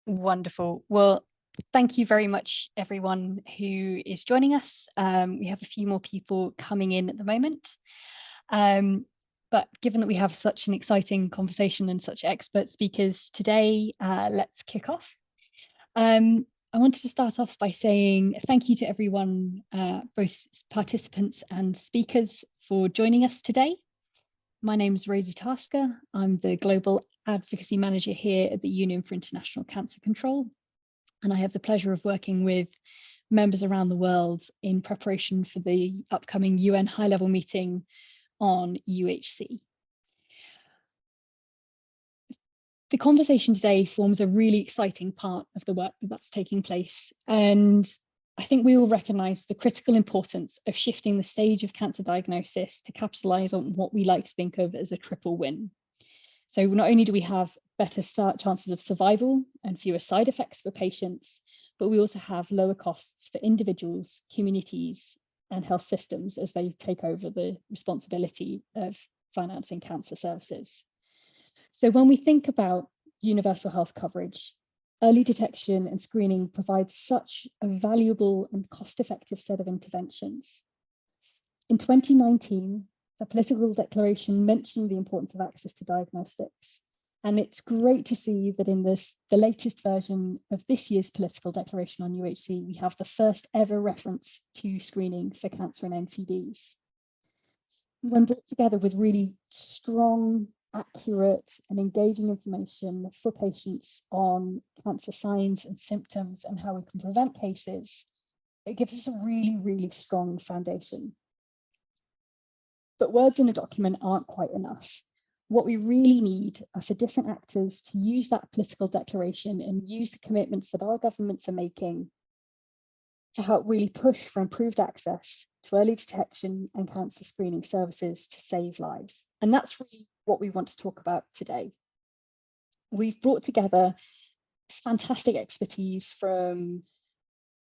Wonderful. Well, thank you very much, everyone who is joining us. We have a few more people coming in at the moment. But given that we have such an exciting conversation and such expert speakers today, let's kick off. I wanted to start off by saying thank you to everyone, both participants and speakers, for joining us today. My name is Rosie Tasker. I'm the Global Advocacy Manager here at the Union for International Cancer Control, and I have the pleasure of working with members around the world in preparation for the upcoming UN high-level meeting on UHC. The conversation today forms a really exciting part of the work that's taking place, and I think we all recognise the critical importance of shifting the stage of cancer diagnosis to capitalise on what we like to think of as a triple win. So not only do we have better chances of survival and fewer side effects for patients, but we also have lower costs for individuals, communities, and health systems as they take over the responsibility of financing cancer services. So when we think about universal health coverage, early detection and screening provides such a valuable and cost-effective set of interventions. In 2019, the political declaration mentioned the importance of access to diagnostics. And it's great to see that in the latest version of this year's political declaration on UHC, we have the first ever reference to screening for cancer and NCDs. When brought together with really strong, accurate and engaging information for patients on cancer signs and symptoms and how we can prevent cases, it gives us a really, really strong foundation. But words in a document aren't quite enough. What we really need are for different actors to use that political declaration and use the commitments that our governments are making to help really push for improved access to early detection and cancer screening services to save lives. And that's really what we want to talk about today. We've brought together fantastic expertise from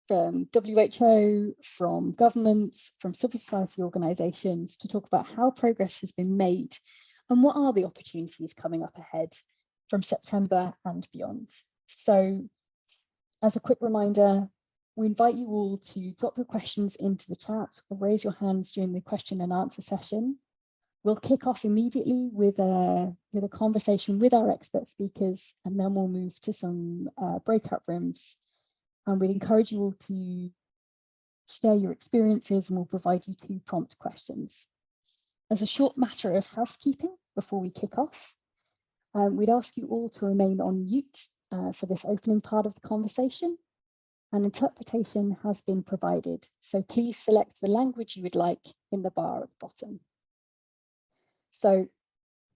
WHO, from governments, from civil society organisations to talk about how progress has been made and what are the opportunities coming up ahead from September and beyond. So as a quick reminder, we invite you all to drop your questions into the chat or raise your hands during the question and answer session. We'll kick off immediately with a conversation with our expert speakers, and then we'll move to some breakout rooms. And we'd encourage you all to share your experiences, and we'll provide you 2 prompt questions. As a short matter of housekeeping before we kick off, we'd ask you all to remain on mute for this opening part of the conversation. And interpretation has been provided, so please select the language you would like in the bar at the bottom. So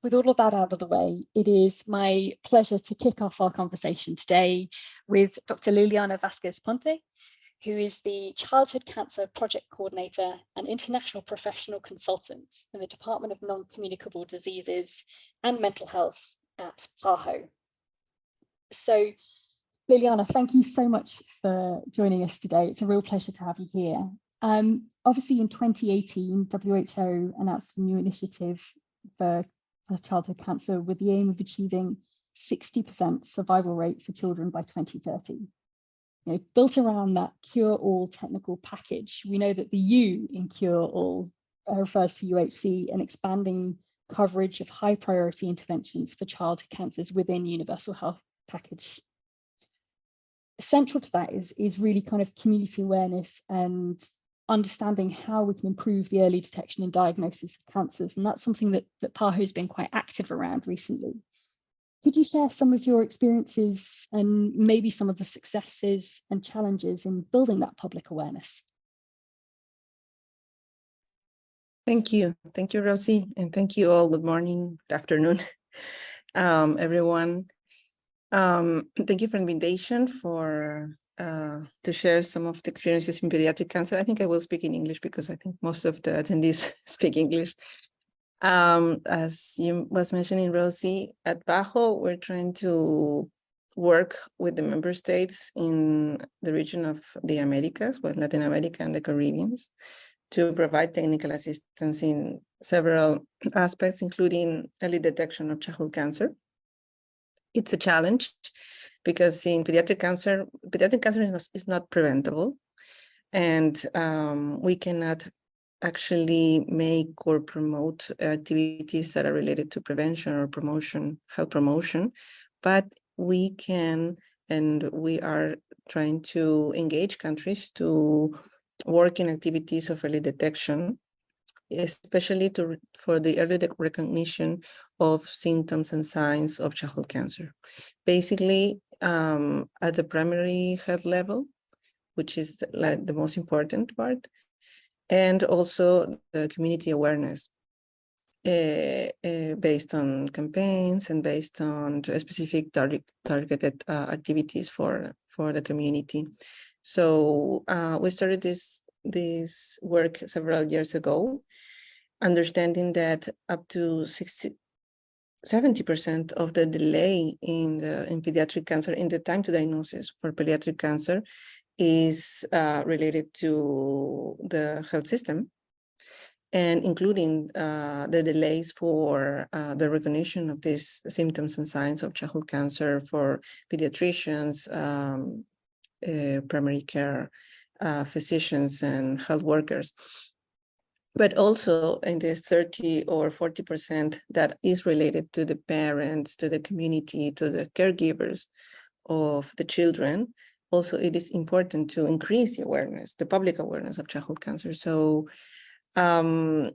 with all of that out of the way, it is my pleasure to kick off our conversation today with Dr. Liliana Vasquez Ponte, who is the Childhood Cancer Project Coordinator and International Professional Consultant in the Department of Non-Communicable Diseases and Mental Health at PAHO. So Liliana, thank you so much for joining us today. It's a real pleasure to have you here. Obviously in 2018, WHO announced a new initiative for childhood cancer with the aim of achieving 60% survival rate for children by 2030. Built around that cure-all technical package, we know that the U in cure-all refers to UHC and expanding coverage of high priority interventions for childhood cancers within universal health package. Central to that is really kind of community awareness and understanding how we can improve the early detection and diagnosis of cancers. And that's something that PAHO has been quite active around recently. Could you share some of your experiences and maybe some of the successes and challenges in building that public awareness? Thank you. Thank you, Rosie. And thank you all. Good morning, good afternoon, everyone. Thank you for the invitation to share some of the experiences in pediatric cancer. I think I will speak in English because I think most of the attendees speak English. As you was mentioning, Rosie, at PAHO, we're trying to work with the member states in the region of the Americas, well, Latin America and the Caribbean, to provide technical assistance in several aspects, including early detection of childhood cancer. It's a challenge because in pediatric cancer is not preventable, and we cannot actually make or promote activities that are related to prevention or promotion, health promotion, but we can, and we are trying to engage countries to work in activities of early detection, especially for the early recognition of symptoms and signs of childhood cancer. Basically, at the primary health level, which is the most important part, and also the community awareness based on campaigns and based on specific targeted activities for the community. So we started this work several years ago, understanding that up to 70% of the delay in pediatric cancer, in the time to diagnosis for pediatric cancer, is related to the health system, and including the delays for the recognition of these symptoms and signs of childhood cancer for pediatricians, primary care physicians, and health workers. But also in this 30 or 40% that is related to the parents, to the community, to the caregivers of the children. Also, it is important to increase the awareness, the public awareness of childhood cancer. So I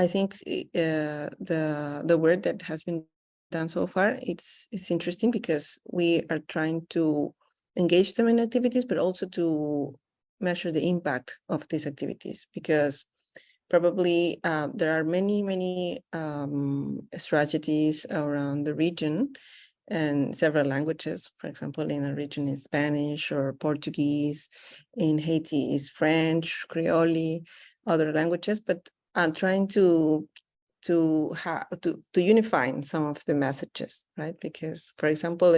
think the work that has been done so far, it's interesting because we are trying to engage them in activities, but also to measure the impact of these activities, because probably there are many strategies around the region and several languages. For example, in a region is Spanish or Portuguese, in Haiti is French, Creole, other languages, but I'm trying to unify some of the messages, right? Because, for example,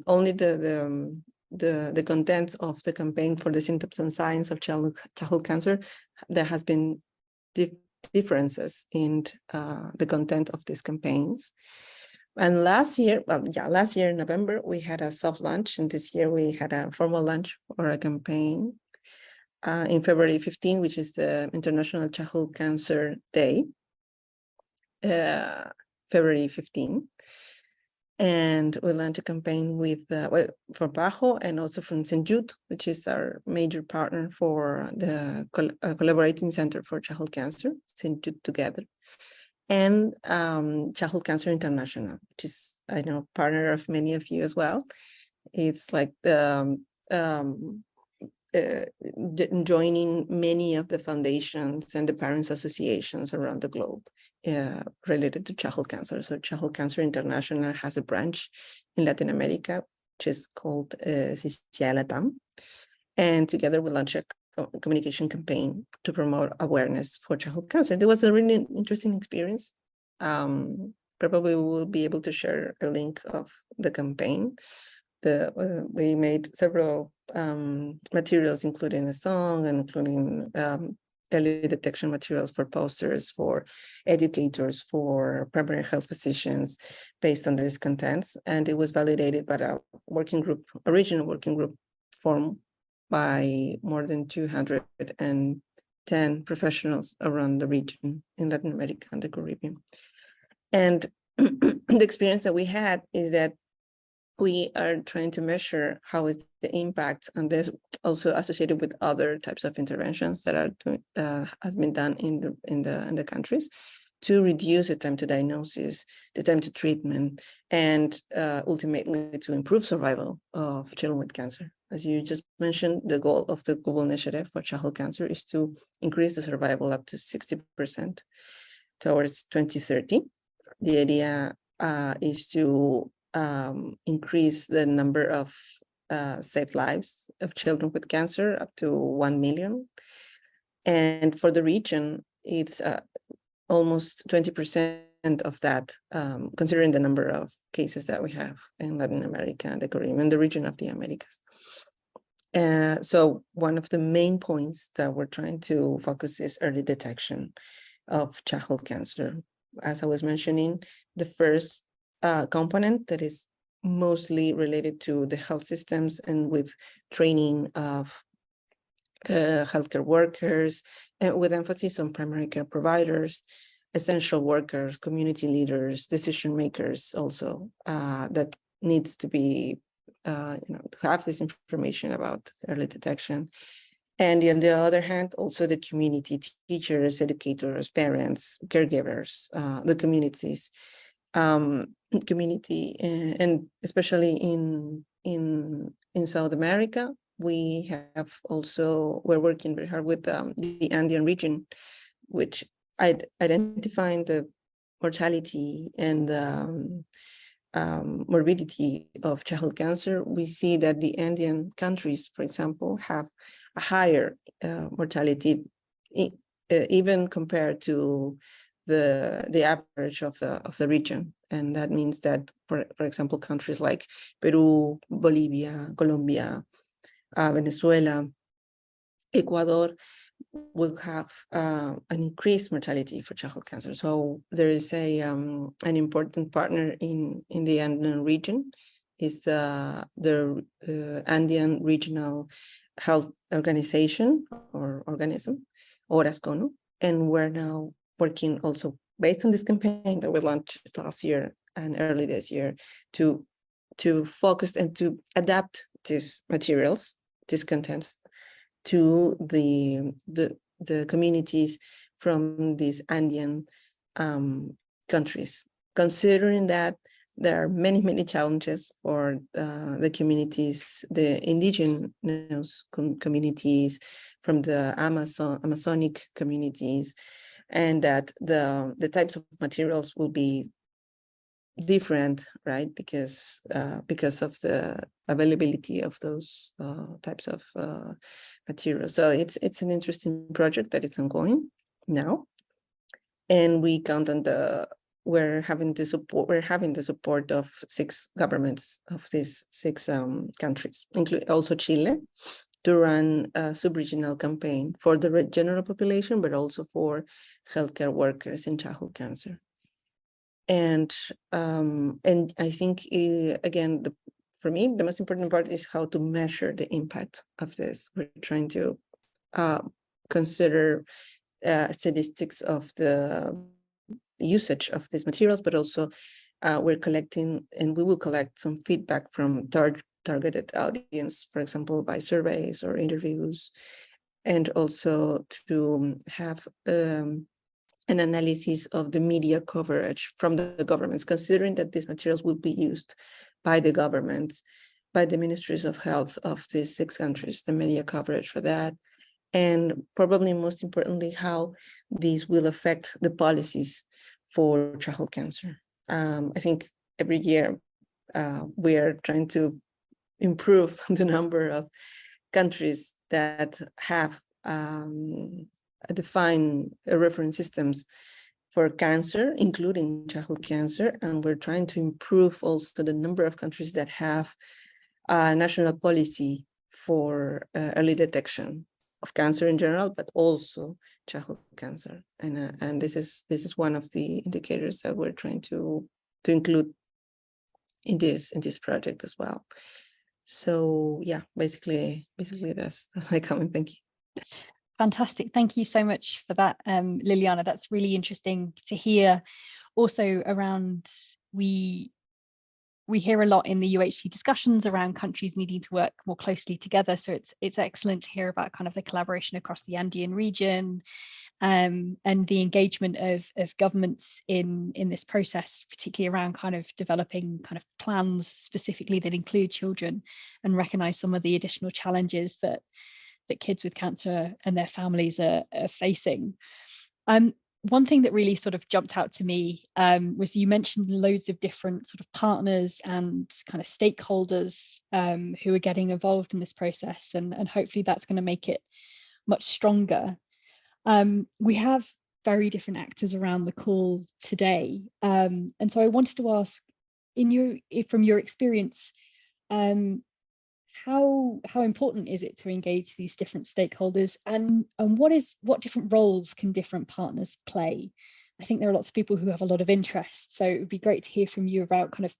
only the contents of the campaign for the symptoms and signs of childhood cancer, there has been differences in the content of these campaigns. And last year in November, we had a soft launch, and this year we had a formal launch for a campaign in February 15, which is the International Childhood Cancer Day, February 15. And we launched a campaign with for Bajo and also from St. Jude, which is our major partner for the collaborating center for childhood cancer, St. Jude Together, and Childhood Cancer International, which is, I know, partner of many of you as well. It's like joining many of the foundations and the parents associations around the globe related to childhood cancer. So Childhood Cancer International has a branch in Latin America, which is called CCI Latam. And together we launched a communication campaign to promote awareness for childhood cancer. There was a really interesting experience. Probably we will be able to share a link of the campaign. We made several materials, including a song and including early detection materials for posters, for educators, for primary health physicians, based on these contents. And it was validated by a original working group formed by more than 210 professionals around the region in Latin America and the Caribbean. And the experience that we had is that we are trying to measure how is the impact on this, also associated with other types of interventions that are has been done in the countries to reduce the time to diagnosis, the time to treatment, and ultimately to improve survival of children with cancer. As you just mentioned, the goal of the global initiative for childhood cancer is to increase the survival up to 60% towards 2030. The idea is to increase the number of saved lives of children with cancer up to 1 million. And for the region, it's almost 20% of that, considering the number of cases that we have in Latin America and the Caribbean, and the region of the Americas. So one of the main points that we're trying to focus is early detection of childhood cancer. As I was mentioning, the first component that is mostly related to the health systems and with training of healthcare workers, and with emphasis on primary care providers, essential workers, community leaders, decision makers also, that needs to be, to have this information about early detection. And on the other hand, also the community, teachers, educators, parents, caregivers, the communities, community, and especially in South America, we're working very hard with the Andean region, which identifying the mortality and morbidity of childhood cancer. We see that the Andean countries, for example, have a higher mortality, even compared to the average of the region. And that means that, for example, countries like Peru, Bolivia, Colombia, Venezuela, Ecuador will have an increased mortality for childhood cancer. So there is an important partner in the Andean region, is the Andean Regional Health Organization or organism, ORASCONO, and we're now working also based on this campaign that we launched last year and early this year to focus and to adapt these materials, these contents, to the communities from these Andean countries, considering that there are many challenges for the communities, the indigenous communities from the Amazonic communities, and that the types of materials will be different, right? Because of the availability of those types of materials. So it's an interesting project that is ongoing now, and we count on we're having the support of 6 governments of these 6 countries, including also Chile, to run a sub-regional campaign for the general population, but also for healthcare workers in childhood cancer. And I think, again, for me, the most important part is how to measure the impact of this. We're trying to consider statistics of the usage of these materials, but also we're collecting, and we will collect some feedback from targeted audience, for example, by surveys or interviews, and also to have an analysis of the media coverage from the governments, considering that these materials will be used by the governments, by the ministries of health of these 6 countries, the media coverage for that, and probably most importantly, how these will affect the policies for childhood cancer. I think every year we are trying to improve the number of countries that have define reference systems for cancer, including childhood cancer, and we're trying to improve also the number of countries that have a national policy for early detection of cancer in general, but also childhood cancer. And this is one of the indicators that we're trying to include in this project as well. So yeah, basically that's my comment. Thank you. Fantastic. Thank you so much for that, Liliana. That's really interesting to hear. Also around, we hear a lot in the UHC discussions around countries needing to work more closely together. So it's excellent to hear about kind of the collaboration across the Andean region, and the engagement of governments in this process, particularly around kind of developing kind of plans specifically that include children and recognize some of the additional challenges that kids with cancer and their families are facing. One thing that really sort of jumped out to me was you mentioned loads of different sort of partners and kind of stakeholders who are getting involved in this process, and hopefully that's going to make it much stronger. We have very different actors around the call today, and so I wanted to ask, from your experience, how important is it to engage these different stakeholders, and what different roles can different partners play? I think there are lots of people who have a lot of interest, so it would be great to hear from you about kind of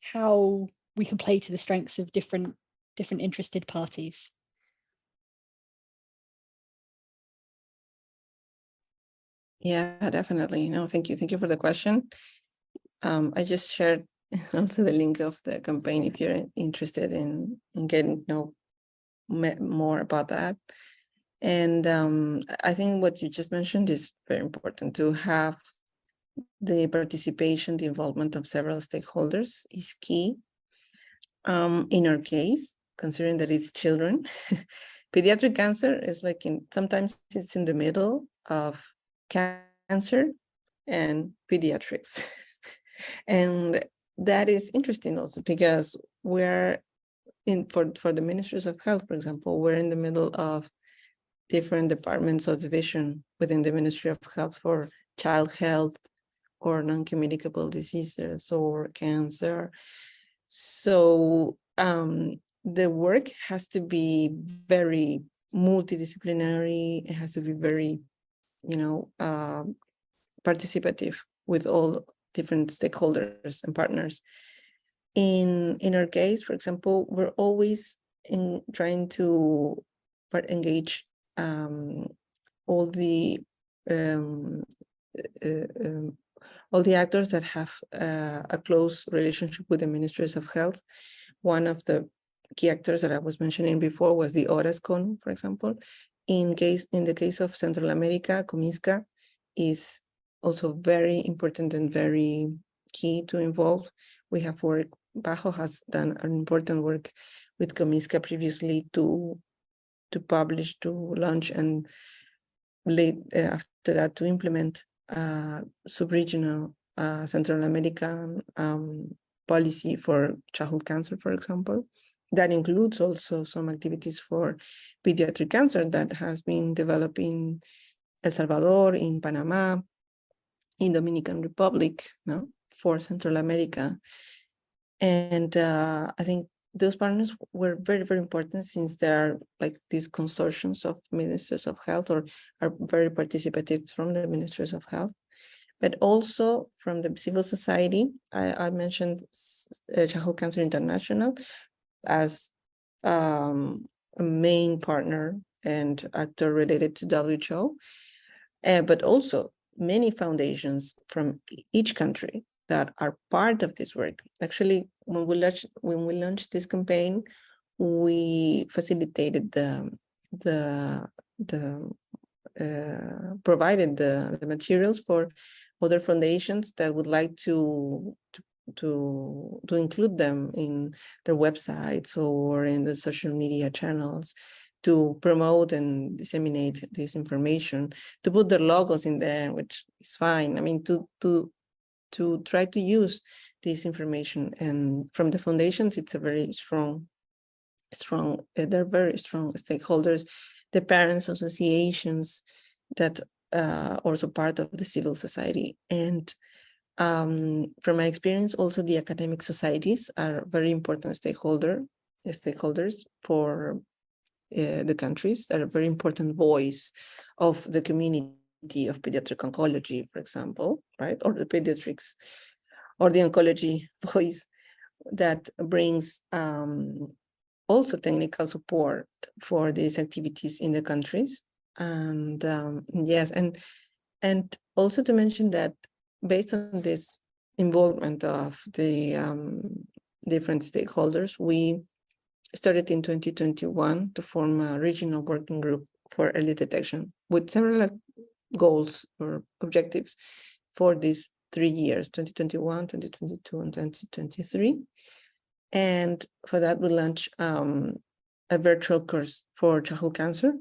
how we can play to the strengths of different interested parties. Yeah, definitely. No, thank you. Thank you for the question. I just shared also the link of the campaign if you're interested in getting to know more about that. And I think what you just mentioned is very important. To have the participation, the involvement of several stakeholders is key. In our case, considering that it's children, pediatric cancer is like sometimes it's in the middle of cancer and pediatrics. And that is interesting also because we're for the ministries of health, for example, we're in the middle of different departments of division within the Ministry of Health for child health or non-communicable diseases or cancer. So the work has to be very multidisciplinary. It has to be very, participative with all different stakeholders and partners. In our case, for example, we're always trying to engage all the actors that have a close relationship with the ministries of health. One of the key actors that I was mentioning before was the ORASCON, for example. In the case of Central America, Comisca is also very important and very key to involve. We have worked, Bajo has done an important work with Comisca previously to publish, to launch, and after that to implement sub-regional Central American policy for childhood cancer, for example. That includes also some activities for pediatric cancer that has been developed in El Salvador, in Panama, in Dominican Republic, for Central America. And I think those partners were very, very important, since there are like these consortiums of ministers of health, or are very participative from the ministries of health, but also from the civil society. I mentioned Childhood Cancer International as a main partner and actor related to WHO, but also many foundations from each country that are part of this work. Actually, when we launched this campaign, we facilitated provided the materials for other foundations that would like to include them in their websites or in the social media channels, to promote and disseminate this information, to put their logos in there, which is fine. I mean, to try to use this information. And from the foundations, it's a very strong, they're very strong stakeholders, the parents associations that also part of the civil society. And from my experience, also the academic societies are very important stakeholders for the countries, that are a very important voice of the community of pediatric oncology, for example, right? Or the pediatrics, or the oncology voice that brings also technical support for these activities in the countries. And yes, and also to mention that based on this involvement of the different stakeholders, we started in 2021 to form a regional working group for early detection with several goals or objectives for these 3 years, 2021, 2022, and 2023. And for that, we launched a virtual course for childhood cancer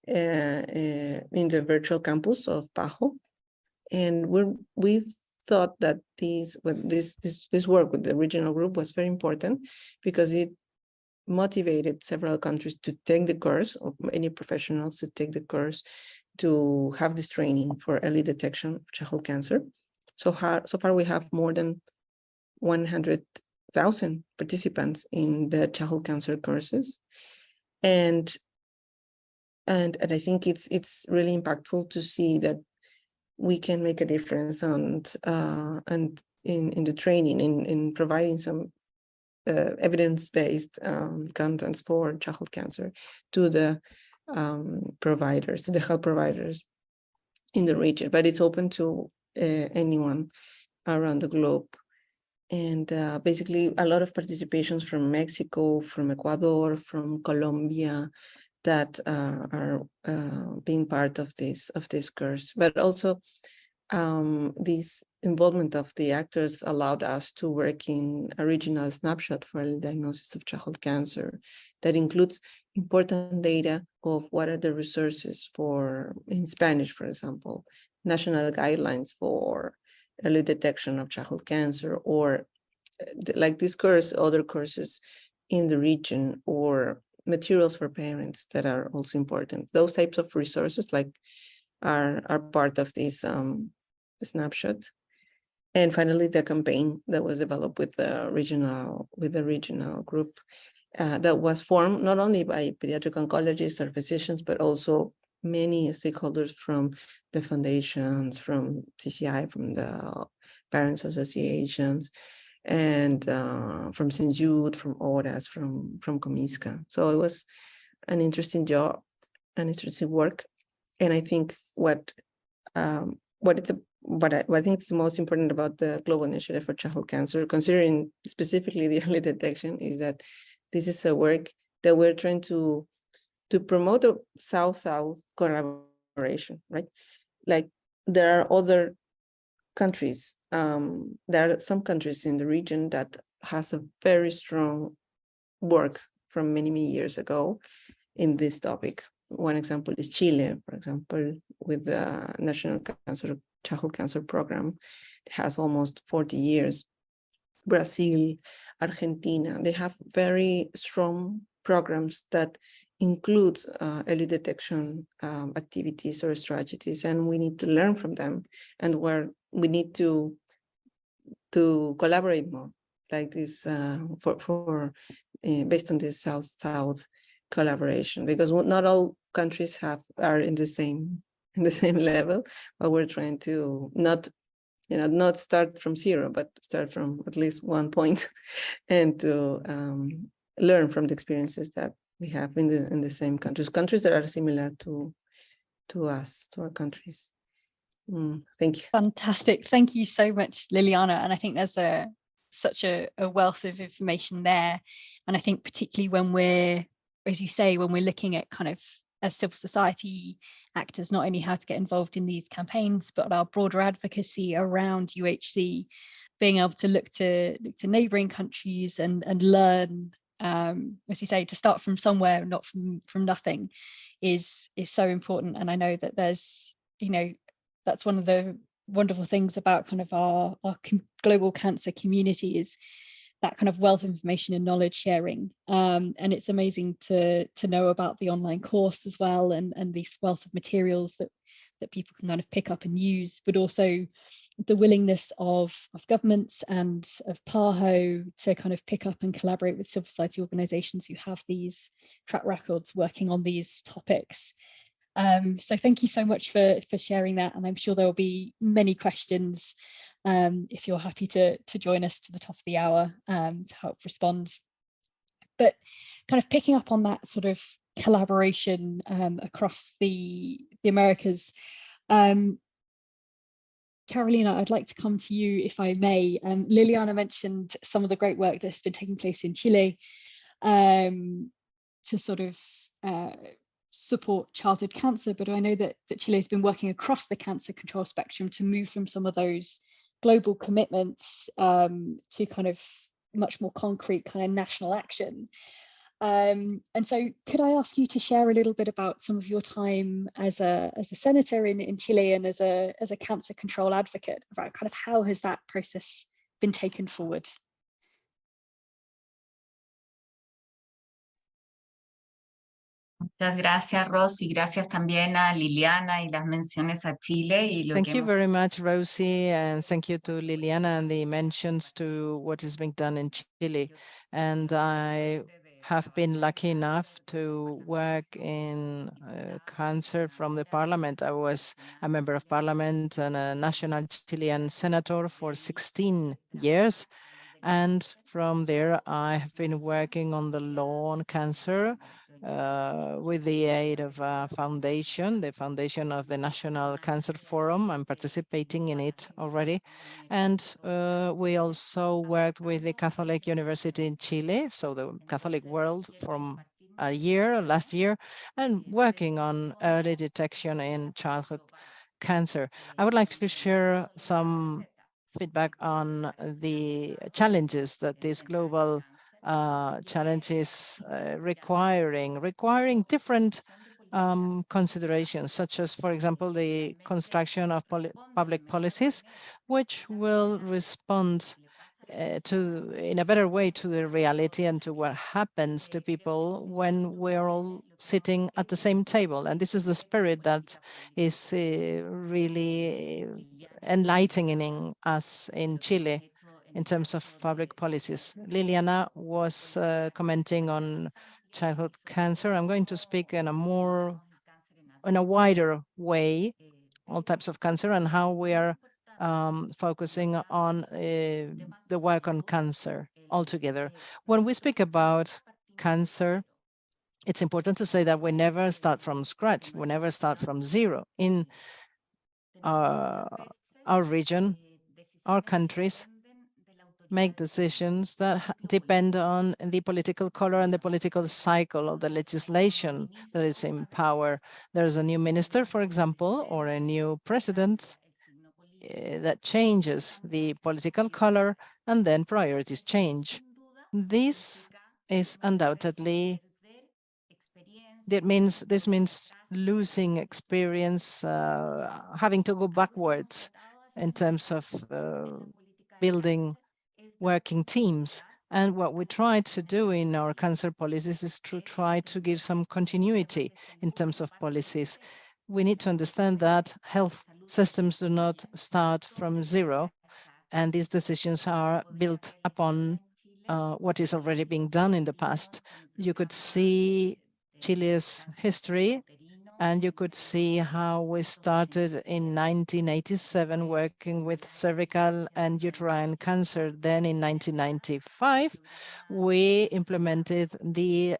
in the virtual campus of Bajo. And we've thought that this work with the regional group was very important, because it motivated several countries to take the course, or many professionals to take the course, to have this training for early detection of childhood cancer. So far we have more than 100,000 participants in the childhood cancer courses. And I think it's really impactful to see that we can make a difference and in the training, in providing some evidence-based contents for childhood cancer to the providers, to the health providers in the region, but it's open to anyone around the globe. And basically a lot of participations from Mexico, from Ecuador, from Colombia, that are being part of this course. But also this involvement of the actors allowed us to work in a regional snapshot for the diagnosis of childhood cancer that includes important data of what are the resources for, in Spanish, for example, national guidelines for early detection of childhood cancer, or like this course, other courses in the region, or materials for parents that are also important. Those types of resources are part of this snapshot. And finally, the campaign that was developed with the regional group that was formed not only by pediatric oncologists or physicians, but also many stakeholders from the foundations, from CCI, from the parents associations, and from St. Jude, from ORAS, from Comisca. So it was an interesting job, an interesting work. And I think what I think is most important about the Global Initiative for Childhood Cancer, considering specifically the early detection, is that this is a work that we're trying to promote a South-South collaboration, right? Like there are other countries, there are some countries in the region that has a very strong work from many, many years ago in this topic. One example is Chile, for example, with the National Childhood Cancer Program. It has almost 40 years. Brazil, Argentina, they have very strong programs that include early detection activities or strategies, and we need to learn from them, and where we need to collaborate more, like this based on this South-South collaboration, because not all countries are in the same level, but we're trying to not start from zero, but start from at least 1 point, and to learn from the experiences that we have in the same countries that are similar to us, to our countries. Thank you. Fantastic. Thank you so much, Liliana. And I think there's such a wealth of information there. And I think particularly when we're, as you say, when we're looking at kind of as civil society actors, not only how to get involved in these campaigns, but our broader advocacy around UHC, being able to look to neighbouring countries and learn, as you say, to start from somewhere, not from nothing, is so important. And I know that there's, that's one of the wonderful things about kind of our global cancer community, is that kind of wealth of information and knowledge sharing. And it's amazing to know about the online course as well, and this wealth of materials that people can kind of pick up and use, but also the willingness of governments and of PAHO to kind of pick up and collaborate with civil society organizations who have these track records working on these topics. So thank you so much for sharing that, and I'm sure there will be many questions if you're happy to join us to the top of the hour to help respond. But kind of picking up on that sort of collaboration across the Americas, Carolina, I'd like to come to you if I may. Liliana mentioned some of the great work that's been taking place in Chile to sort of support childhood cancer, but I know that Chile has been working across the cancer control spectrum to move from some of those global commitments to kind of much more concrete kind of national action. And so could I ask you to share a little bit about some of your time as a senator in Chile and as a cancer control advocate, about kind of how has that process been taken forward? Muchas gracias, Rosy. Gracias también a Liliana y las menciones a Chile. Y thank you very much, Rosie, and thank you to Liliana and the mentions to what is being done in Chile. And I have been lucky enough to work in cancer from the parliament. I was a member of parliament and a national Chilean senator for 16 years. And from there, I have been working on the law on cancer with the aid of a foundation, the foundation of the National Cancer Forum. I'm participating in it already. And we also worked with the Catholic University in Chile, so the Catholic world, from a year, last year, and working on early detection in childhood cancer. I would like to share some feedback on the challenges that this global challenge is requiring different considerations, such as, for example, the construction of public policies, which will respond in a better way to the reality and to what happens to people when we're all sitting at the same table. And this is the spirit that is really enlightening us in Chile in terms of public policies. Liliana was commenting on childhood cancer. I'm going to speak in a wider way, all types of cancer, and how we are focusing on the work on cancer altogether. When we speak about cancer, it's important to say that we never start from scratch. We never start from zero. In our region, our countries make decisions that depend on the political color and the political cycle of the legislation that is in power. There's a new minister, for example, or a new president that changes the political color, and then priorities change. This is undoubtedly, this means losing experience, having to go backwards in terms of building working teams. And what we try to do in our cancer policies is to try to give some continuity in terms of policies. We need to understand that health systems do not start from zero, and these decisions are built upon what is already being done in the past. You could see Chile's history, and you could see how we started in 1987 working with cervical and uterine cancer. Then in 1995, we implemented the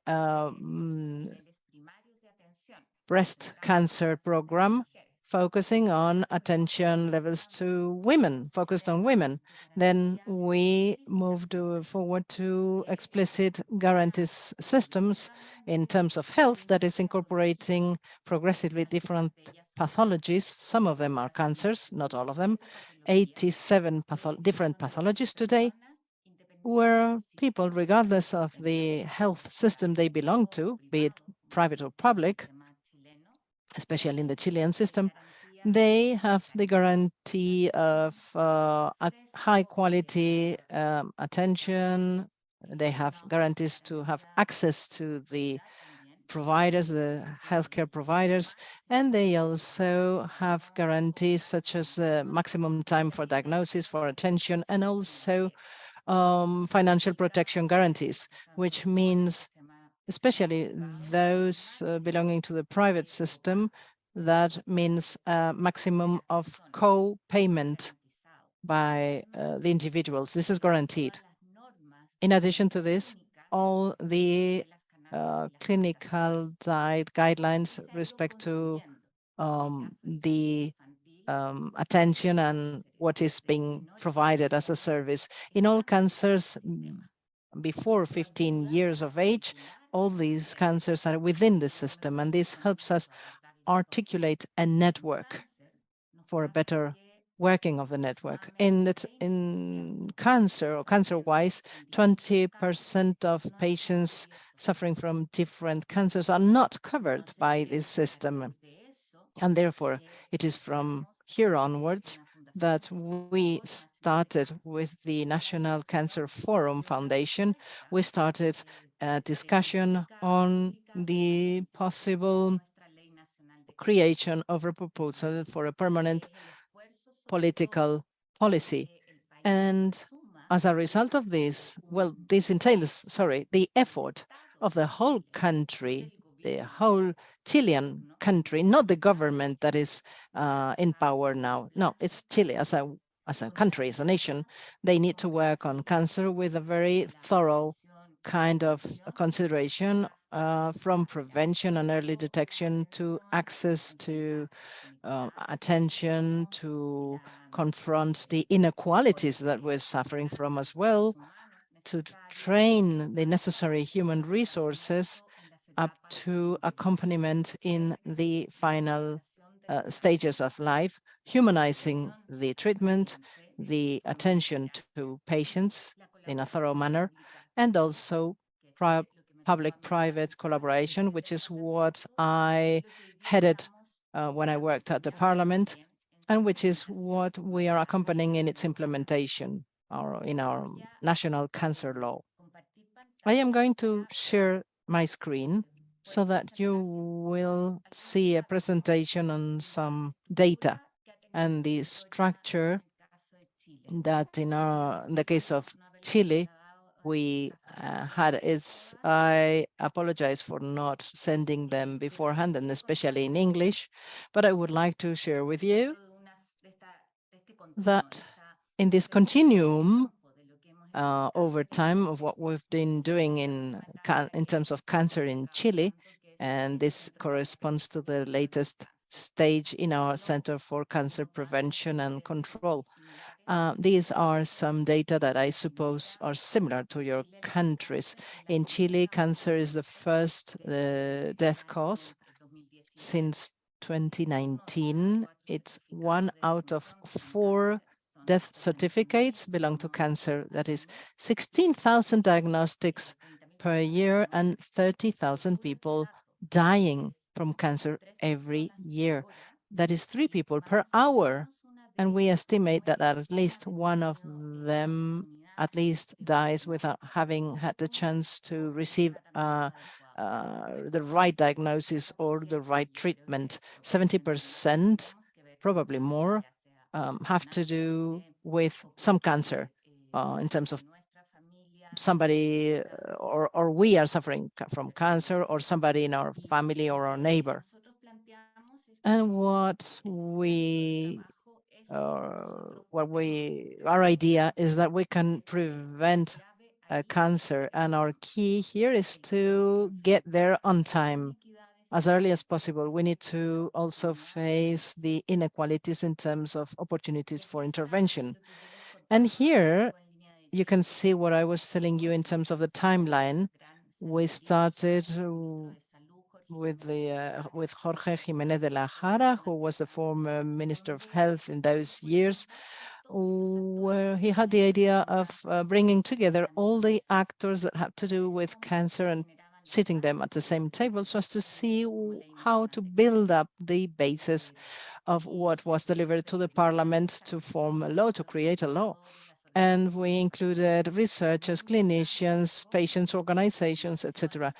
breast cancer program, focusing on attention levels to women, focused on women. Then we moved forward to explicit guarantees systems in terms of health that is incorporating progressively different pathologies. Some of them are cancers, not all of them. 87 different pathologies today, where people, regardless of the health system they belong to, be it private or public, especially in the Chilean system, they have the guarantee of high quality attention. They have guarantees to have access to the providers, the healthcare providers, and they also have guarantees such as maximum time for diagnosis, for attention, and also financial protection guarantees, which means especially those belonging to the private system, that means a maximum of co-payment by the individuals. This is guaranteed. In addition to this, all the clinical guidelines respect to the attention and what is being provided as a service. In all cancers before 15 years of age, all these cancers are within the system, and this helps us articulate a network for a better working of the network. In cancer, or cancer-wise, 20% of patients suffering from different cancers are not covered by this system. And therefore, it is from here onwards that we started with the National Cancer Forum Foundation. We started a discussion on the possible creation of a proposal for a permanent political policy. And as a result of this, well, this entails, the effort of the whole country, the whole Chilean country, not the government that is in power now. No, it's Chile as a as a country, as a nation, they need to work on cancer with a very thorough kind of consideration, from prevention and early detection to access to attention, to confront the inequalities that we're suffering from as well, to train the necessary human resources up to accompaniment in the final stages of life, humanizing the treatment, the attention to patients in a thorough manner, and also public-private collaboration, which is what I headed when I worked at the Parliament, and which is what we are accompanying in its implementation or in our national cancer law. I am going to share my screen so that you will see a presentation on some data and the structure that in the case of Chile, we had. I apologize for not sending them beforehand, and especially in English, but I would like to share with you that in this continuum over time of what we've been doing in terms of cancer in Chile, and this corresponds to the latest stage in our Center for Cancer Prevention and Control. These are some data that I suppose are similar to your countries. In Chile, cancer is the first death cause since 2019. It's 1 out of 4 death certificates belong to cancer. That is 16,000 diagnostics per year and 30,000 people dying from cancer every year. That is 3 people per hour. And we estimate that at least one of them at least dies without having had the chance to receive the right diagnosis or the right treatment. 70%, probably more, have to do with some cancer in terms of somebody or we are suffering from cancer or somebody in our family or our neighbor. And our idea is that we can prevent cancer, and our key here is to get there on time as early as possible. We need to also face the inequalities in terms of opportunities for intervention. And here you can see what I was telling you in terms of the timeline. We started with Jorge Jiménez de la Jara, who was the former Minister of Health in those years, where he had the idea of bringing together all the actors that have to do with cancer and sitting them at the same table so as to see how to build up the basis of what was delivered to the Parliament to form a law, to create a law. And we included researchers, clinicians, patients, organizations, etc.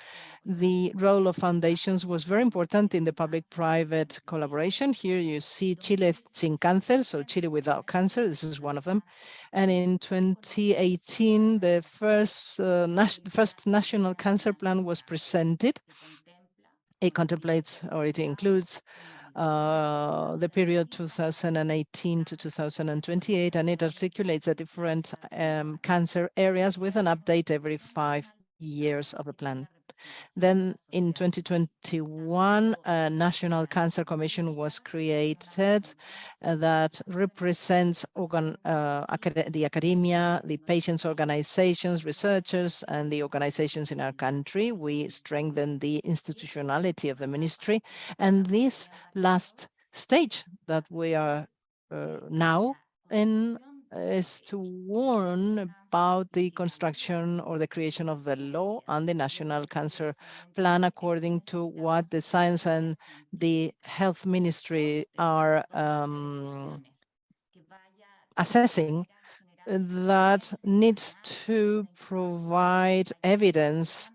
The role of foundations was very important in the public-private collaboration. Here you see Chile sin cáncer, so Chile without cancer. This is one of them. And in 2018, the first national cancer plan was presented. It contemplates, or it includes, the period 2018 to 2028, and it articulates the different cancer areas with an update every 5 years of the plan. Then in 2021, a National Cancer Commission was created that represents the academia, the patients' organizations, researchers, and the organizations in our country. We strengthen the institutionality of the ministry. And this last stage that we are now in is to warn about the construction or the creation of the law and the National Cancer Plan according to what the Science and the Health Ministry are assessing, that needs to provide evidence,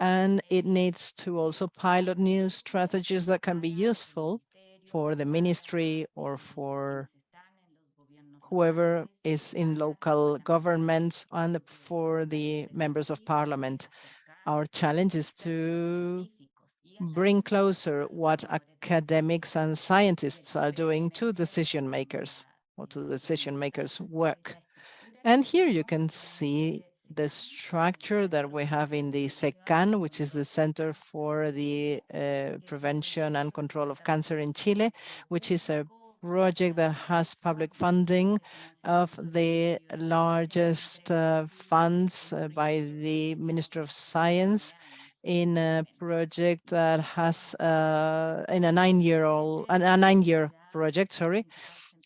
and it needs to also pilot new strategies that can be useful for the ministry or for whoever is in local governments and for the members of parliament. Our challenge is to bring closer what academics and scientists are doing to decision makers. or to the decision makers' work. And here you can see the structure that we have in the SECAN, which is the Center for the Prevention and Control of Cancer in Chile, which is a project that has public funding of the largest funds by the Minister of Science in a project that has in a 9-year project, sorry.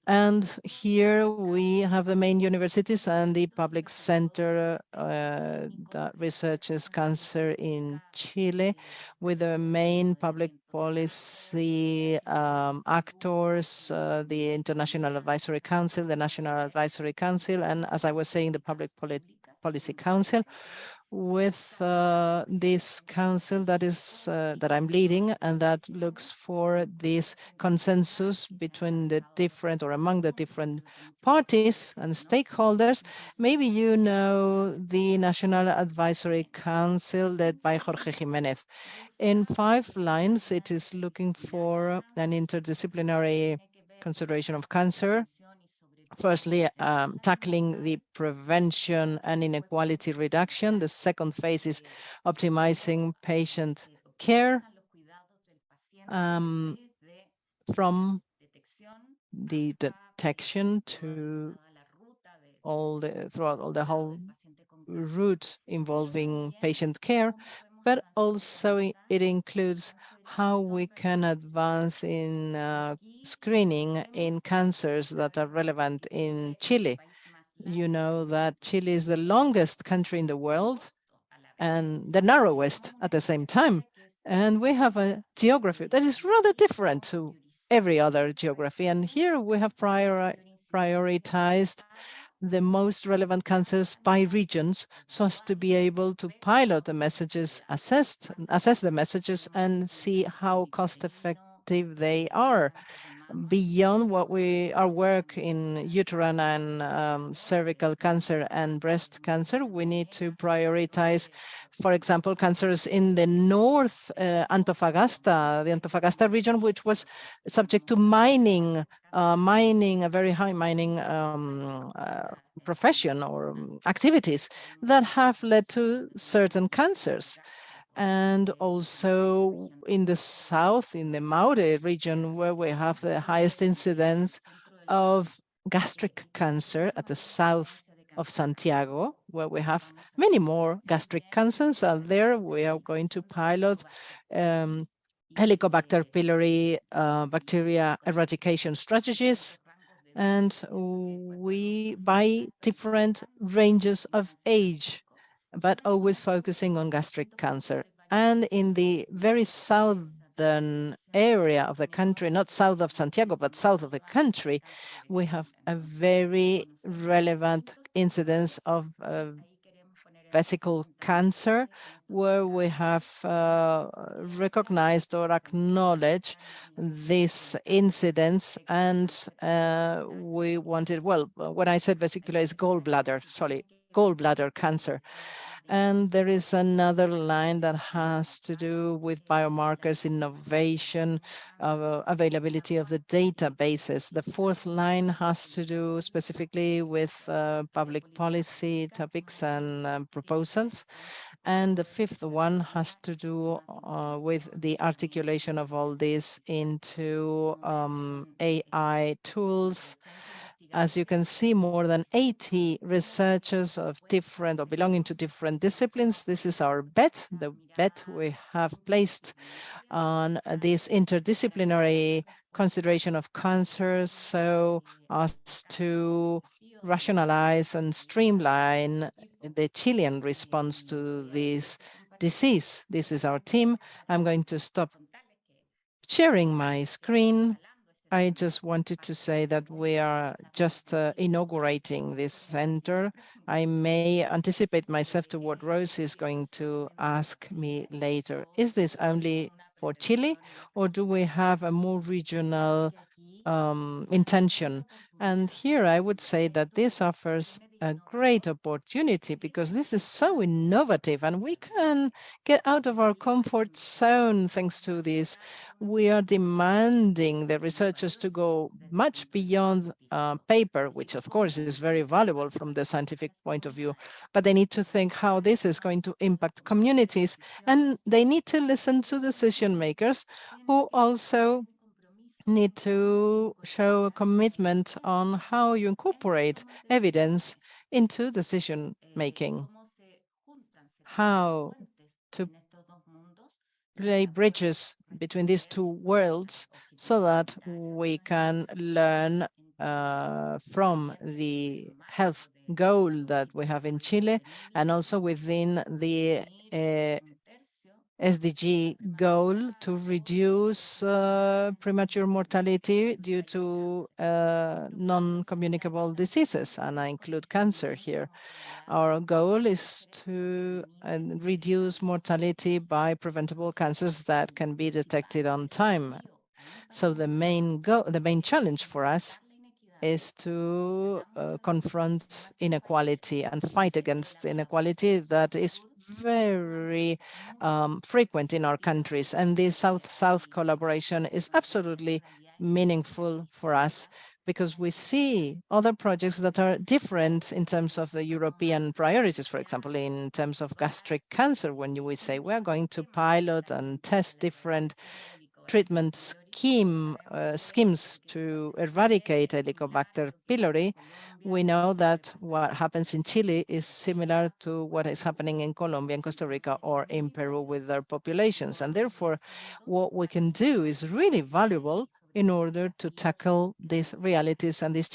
And here we have the main universities and the public center that researches cancer in Chile, with the main public policy actors, the International Advisory Council, the National Advisory Council, and as I was saying, the Public Policy Council, with this council that is that I'm leading, and that looks for this consensus between the different or among the different parties and stakeholders. Maybe you know the National Advisory Council led by Jorge Jimenez. In 5 lines, it is looking for an interdisciplinary consideration of cancer. Firstly, tackling the prevention and inequality reduction. The second phase is optimizing patient care from the detection to throughout all the whole route involving patient care, but also it includes how we can advance in screening in cancers that are relevant in Chile. You know that Chile is the longest country in the world and the narrowest at the same time. And we have a geography that is rather different to every other geography. And here we have prioritized the most relevant cancers by regions, so as to be able to pilot the messages, assess the messages, and see how cost effective they are. Beyond what our work in uterine and cervical cancer and breast cancer, we need to prioritize, for example, cancers in the north, the Antofagasta region, which was subject to mining, a very high mining profession or activities that have led to certain cancers. And also in the south, in the Maule region, where we have the highest incidence of gastric cancer at the south of Santiago, where we have many more gastric cancers. And there we are going to pilot Helicobacter pylori bacteria eradication strategies. And we by different ranges of age, but always focusing on gastric cancer. And in the very southern area of the country, not south of Santiago, but south of the country, we have a very relevant incidence of vesicle cancer, where we have recognized or acknowledged this incidence. And we wanted, well, when I said vesicular, is gallbladder cancer. And there is another line that has to do with biomarkers, innovation, availability of the databases. The fourth line has to do specifically with public policy topics and proposals. And the fifth one has to do with the articulation of all this into AI tools. As you can see, more than 80 researchers of different or belonging to different disciplines. This is our bet, the bet we have placed on this interdisciplinary consideration of cancer, so as to rationalize and streamline the Chilean response to this disease. This is our team. I'm going to stop sharing my screen. I just wanted to say that we are just inaugurating this center. I may anticipate myself to what Rose is going to ask me later. Is this only for Chile, or do we have a more regional intention. And here I would say that this offers a great opportunity because this is so innovative and we can get out of our comfort zone thanks to this. We are demanding the researchers to go much beyond paper, which of course is very valuable from the scientific point of view, but they need to think how this is going to impact communities, and they need to listen to decision makers who also need to show a commitment on how you incorporate evidence into decision making, how to lay bridges between these two worlds so that we can learn from the health goal that we have in Chile and also within the SDG goal to reduce premature mortality due to non-communicable diseases, and I include cancer here. Our goal is to reduce mortality by preventable cancers that can be detected on time. So the main challenge for us is to confront inequality and fight against inequality that is very frequent in our countries. And this South-South collaboration is absolutely meaningful for us because we see other projects that are different in terms of the European priorities, for example, in terms of gastric cancer, when we say we're going to pilot and test different treatment schemes to eradicate Helicobacter pylori, we know that what happens in Chile is similar to what is happening in Colombia and Costa Rica or in Peru with their populations. And therefore, what we can do is really valuable in order to tackle these realities and these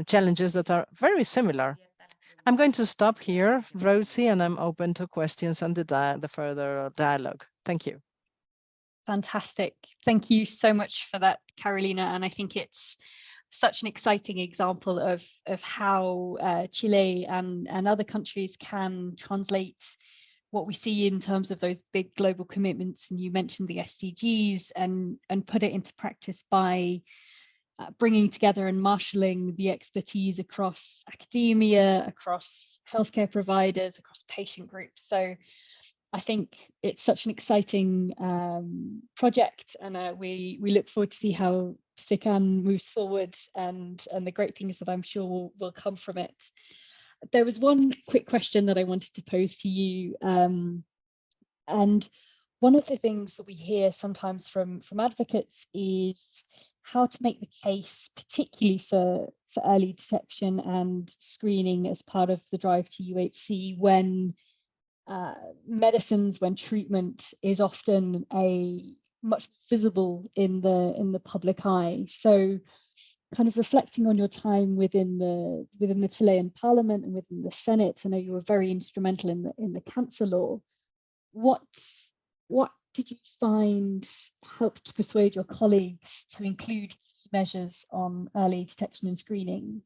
challenges that are very similar. I'm going to stop here, Rosie, and I'm open to questions and the further dialogue. Thank you. Fantastic. Thank you so much for that, Carolina. And I think it's such an exciting example of how Chile and other countries can translate what we see in terms of those big global commitments. And you mentioned the SDGs and put it into practice by bringing together and marshalling the expertise across academia, across healthcare providers, across patient groups. So I think it's such an exciting project, and we look forward to see how SICAN moves forward and the great things that I'm sure will come from it. There was one quick question that I wanted to pose to you, and one of the things that we hear sometimes from advocates is how to make the case, particularly for early detection and screening as part of the drive to UHC when medicines, when treatment is often a much visible in the public eye. So kind of reflecting on your time within the Chilean Parliament and within the Senate, I know you were very instrumental in the cancer law. What did you find helped persuade your colleagues to include measures on early detection and screening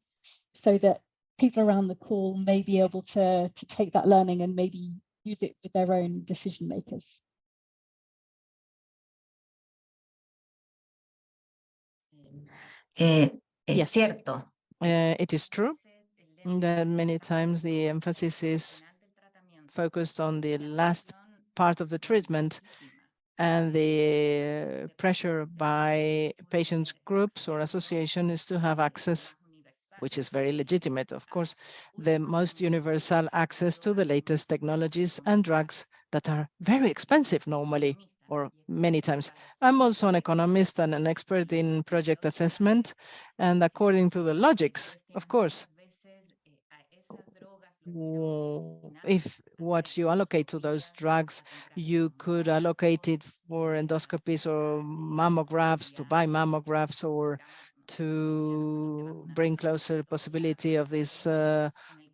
so that people around the call may be able to take that learning and maybe use it with their own decision makers? Es cierto. It is true that many times the emphasis is focused on the last part of the treatment, and the pressure by patients groups or association is to have access, which is very legitimate, of course, the most universal access to the latest technologies and drugs that are very expensive normally, or many times. I'm also an economist and an expert in project assessment, and according to the logics, of course, if what you allocate to those drugs, you could allocate it for endoscopies or mammographs, to buy mammographs, or to bring closer possibility of this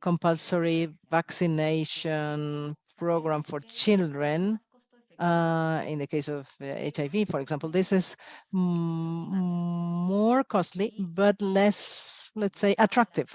compulsory vaccination program for children. In the case of HIV, for example, this is more costly, but less, let's say, attractive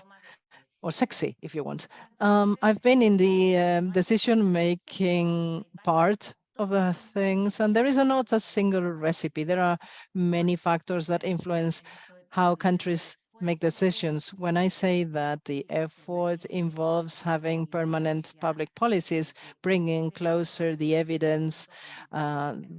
or sexy, if you want. I've been in the decision-making part of the things, and there is not a single recipe. There are many factors that influence how countries make decisions. When I say that the effort involves having permanent public policies, bringing closer the evidence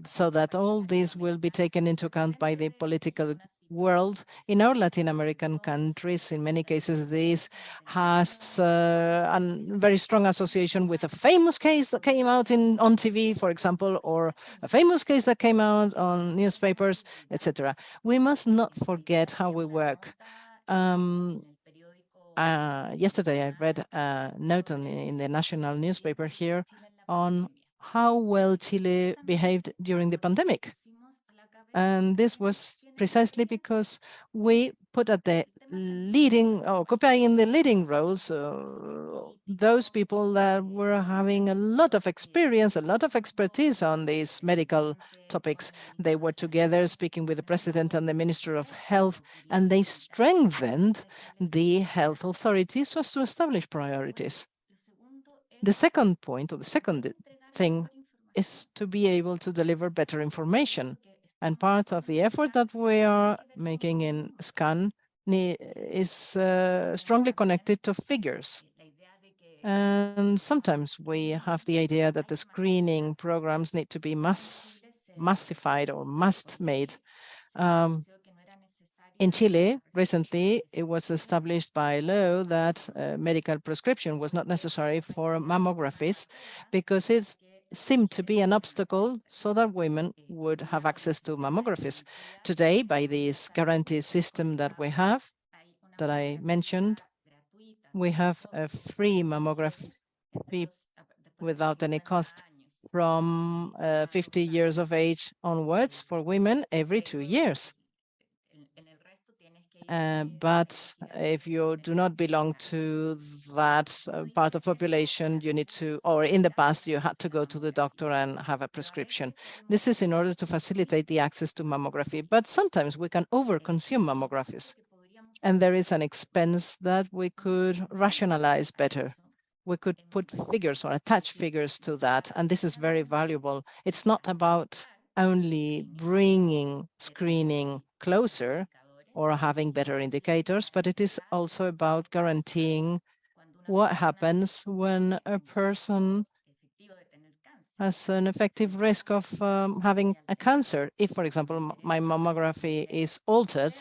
so that all this will be taken into account by the political world. In our Latin American countries, in many cases, this has a very strong association with a famous case that came out on TV, for example, or a famous case that came out on newspapers, etc. We must not forget how we work. Yesterday, I read a note in the national newspaper here on how well Chile behaved during the pandemic. And this was precisely because we put at the leading, occupying the leading roles, those people that were having a lot of experience, a lot of expertise on these medical topics. They were together speaking with the president and the minister of health, and they strengthened the health authorities so as to establish priorities. The second point, or the second thing, is to be able to deliver better information. And part of the effort that we are making in SCAN is strongly connected to figures. And sometimes we have the idea that the screening programs need to be massified or must-made. In Chile, recently, it was established by law that medical prescription was not necessary for mammographies because it seemed to be an obstacle so that women would have access to mammographies. Today, by this guarantee system that we have, that I mentioned, we have a free mammography without any cost from 50 years of age onwards for women every 2 years. But if you do not belong to that part of population, you need to, or in the past, you had to go to the doctor and have a prescription. This is in order to facilitate the access to mammography. But sometimes we can overconsume mammographies. And there is an expense that we could rationalize better. We could put figures or attach figures to that. And this is very valuable. It's not about only bringing screening closer or having better indicators, but it is also about guaranteeing what happens when a person has an effective risk of having a cancer. If, for example, my mammography is altered,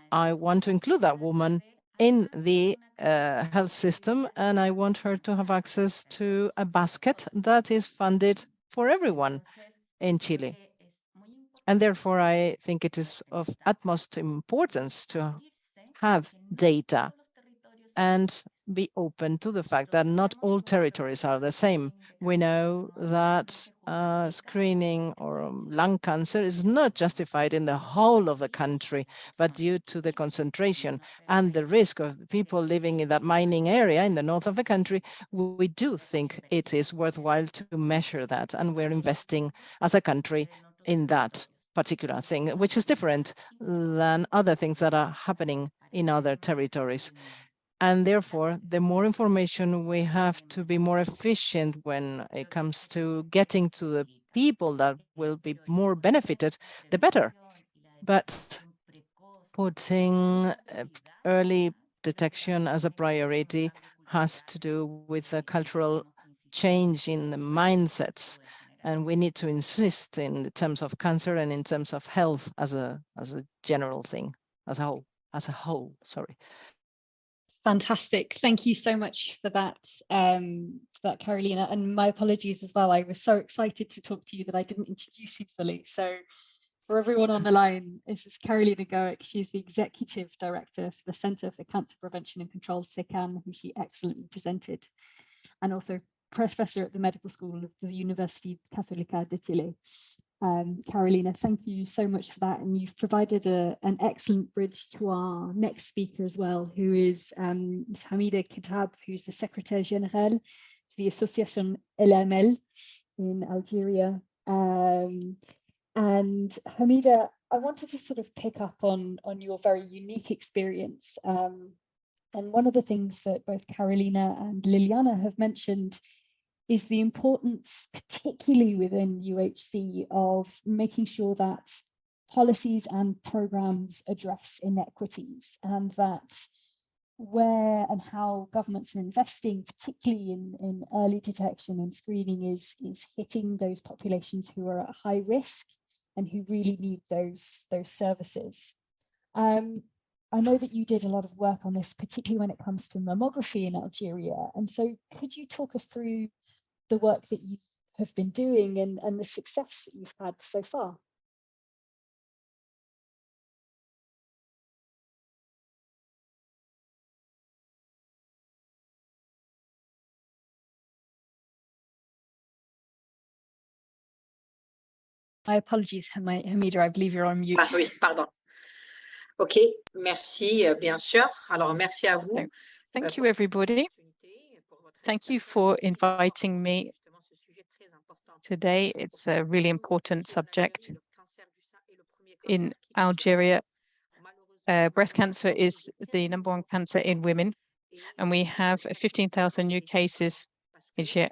I want to include that woman in the health system, and I want her to have access to a basket that is funded for everyone in Chile. And therefore, I think it is of utmost importance to have data and be open to the fact that not all territories are the same. We know that screening or lung cancer is not justified in the whole of the country, but due to the concentration and the risk of people living in that mining area in the north of the country, we do think it is worthwhile to measure that. And we're investing as a country in that particular thing, which is different than other things that are happening in other territories. And therefore, the more information we have to be more efficient when it comes to getting to the people that will be more benefited, the better. But putting early detection as a priority has to do with a cultural change in the mindsets. And we need to insist in terms of cancer and in terms of health as a general thing, as a whole, sorry. Fantastic. Thank you so much for that, Carolina. And my apologies as well. I was so excited to talk to you that I didn't introduce you fully. So for everyone on the line, this is Carolina Goic. She's the Executive Director for the Center for Cancer Prevention and Control, SICAN, who she excellently presented, and also Professor at the Medical School of the Universidad Católica de Chile. Carolina, thank you so much for that. And you've provided an excellent bridge to our next speaker as well, who is Ms. Hamida Kitab, who's the Secretary General to the Association LML in Algeria. And Hamida, I wanted to sort of pick up on your very unique experience. And one of the things that both Carolina and Liliana have mentioned is the importance, particularly within UHC, of making sure that policies and programs address inequities, and that where and how governments are investing, particularly in early detection and screening, is hitting those populations who are at high risk and who really need those services. I know that you did a lot of work on this, particularly when it comes to mammography in Algeria. And so could you talk us through the work that you have been doing and the success that you've had so far? My apologies, Hamida, I believe you're on mute. Ah oui, pardon. OK, merci, bien sûr. Alors, merci à vous. Thank you, everybody. Thank you for inviting me today. It's a really important subject. In Algeria, breast cancer is the #1 cancer in women, and we have 15,000 new cases each year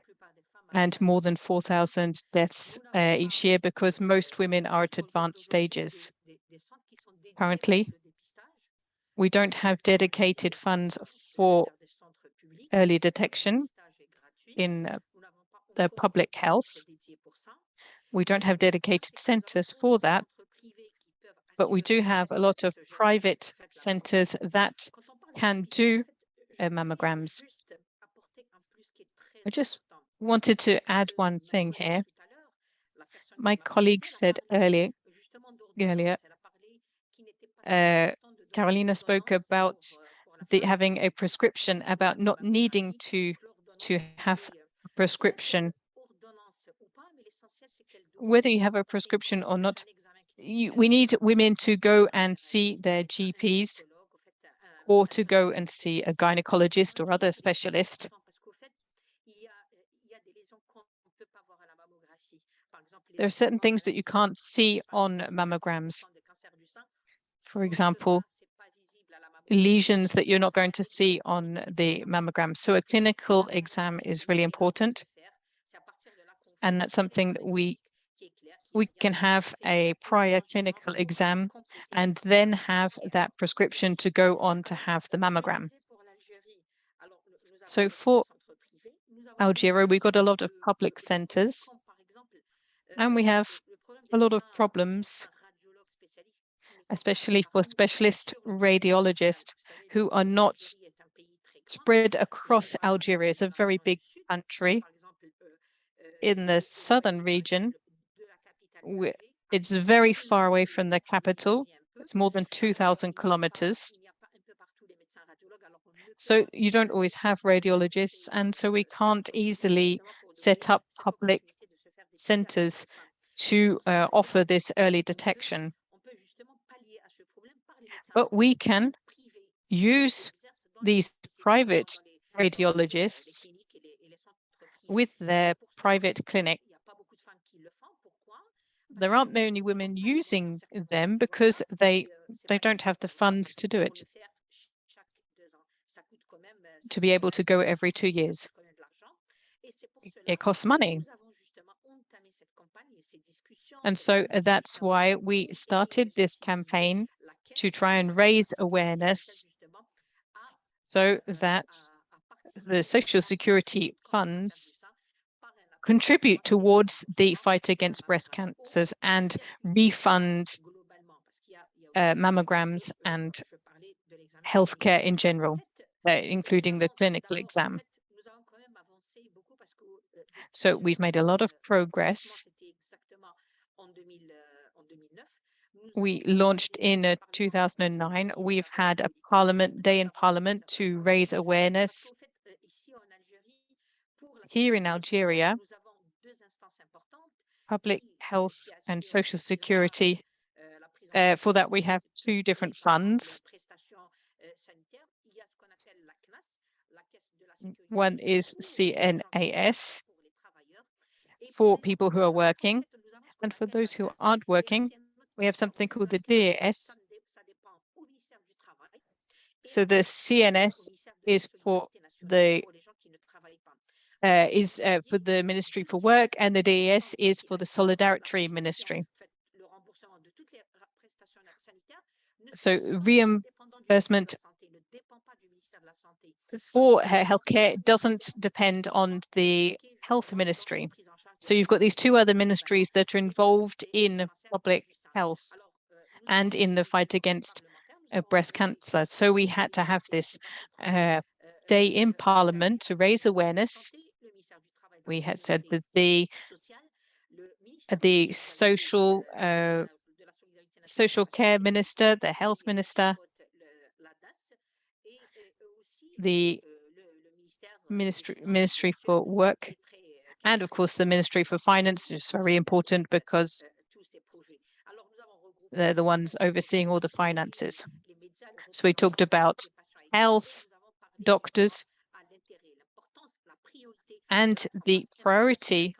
and more than 4,000 deaths each year because most women are at advanced stages. Currently, we don't have dedicated funds for early detection in the public health. We don't have dedicated centers for that, but we do have a lot of private centers that can do mammograms. I just wanted to add one thing here. My colleague said earlier, Carolina spoke about having a prescription, about not needing to have a prescription. Whether you have a prescription or not, we need women to go and see their GPs or to go and see a gynecologist or other specialist. There are certain things that you can't see on mammograms. For example, lesions that you're not going to see on the mammogram. So a clinical exam is really important. And that's something that we can have a prior clinical exam and then have that prescription to go on to have the mammogram. So for Algeria, we got a lot of public centers and we have a lot of problems, especially for specialist radiologists who are not spread across Algeria. It's a very big country. In the southern region, it's very far away from the capital. It's more than 2,000 kilometers. So you don't always have radiologists, and so we can't easily set up public centers to offer this early detection. But we can use these private radiologists with their private clinic. There aren't many women using them because they don't have the funds to do it, to be able to go every 2 years. It costs money. And so that's why we started this campaign to try and raise awareness so that the social security funds contribute towards the fight against breast cancers and refund mammograms and healthcare in general, including the clinical exam. So we've made a lot of progress. We launched in 2009. We've had a day in Parliament to raise awareness. Here in Algeria, public health and social security, for that we have 2 different funds. One is CNAS for people who are working, and for those who aren't working, we have something called the DAS. So the CNS is for the Ministry for Work, and the DAS is for the Solidarity Ministry. So reimbursement for healthcare doesn't depend on the health ministry. So you've got these two other ministries that are involved in public health and in the fight against breast cancer. So we had to have this day in Parliament to raise awareness. We had said that the social care minister, the health minister, the ministry for work, and of course the Ministry for Finance is very important because they're the ones overseeing all the finances. So we talked about health, doctors, and the priority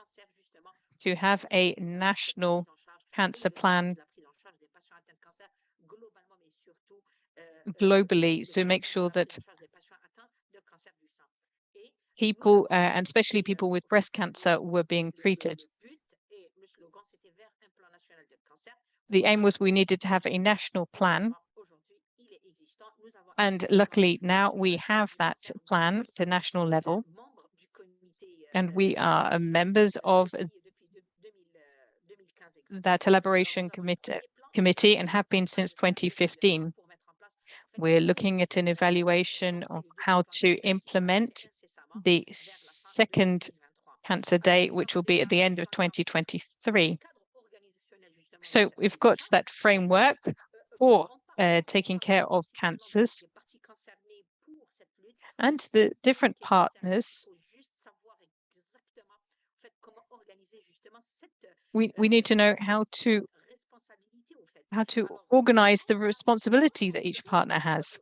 to have a national cancer plan globally to make sure that people, and especially people with breast cancer, were being treated. The aim was we needed to have a national plan. And luckily now we have that plan at the national level. And we are members of that elaboration committee and have been since 2015. We're looking at an evaluation of how to implement the second Cancer Day, which will be at the end of 2023. So we've got that framework for taking care of cancers. And the different partners, we need to know how to organize the responsibility that each partner has.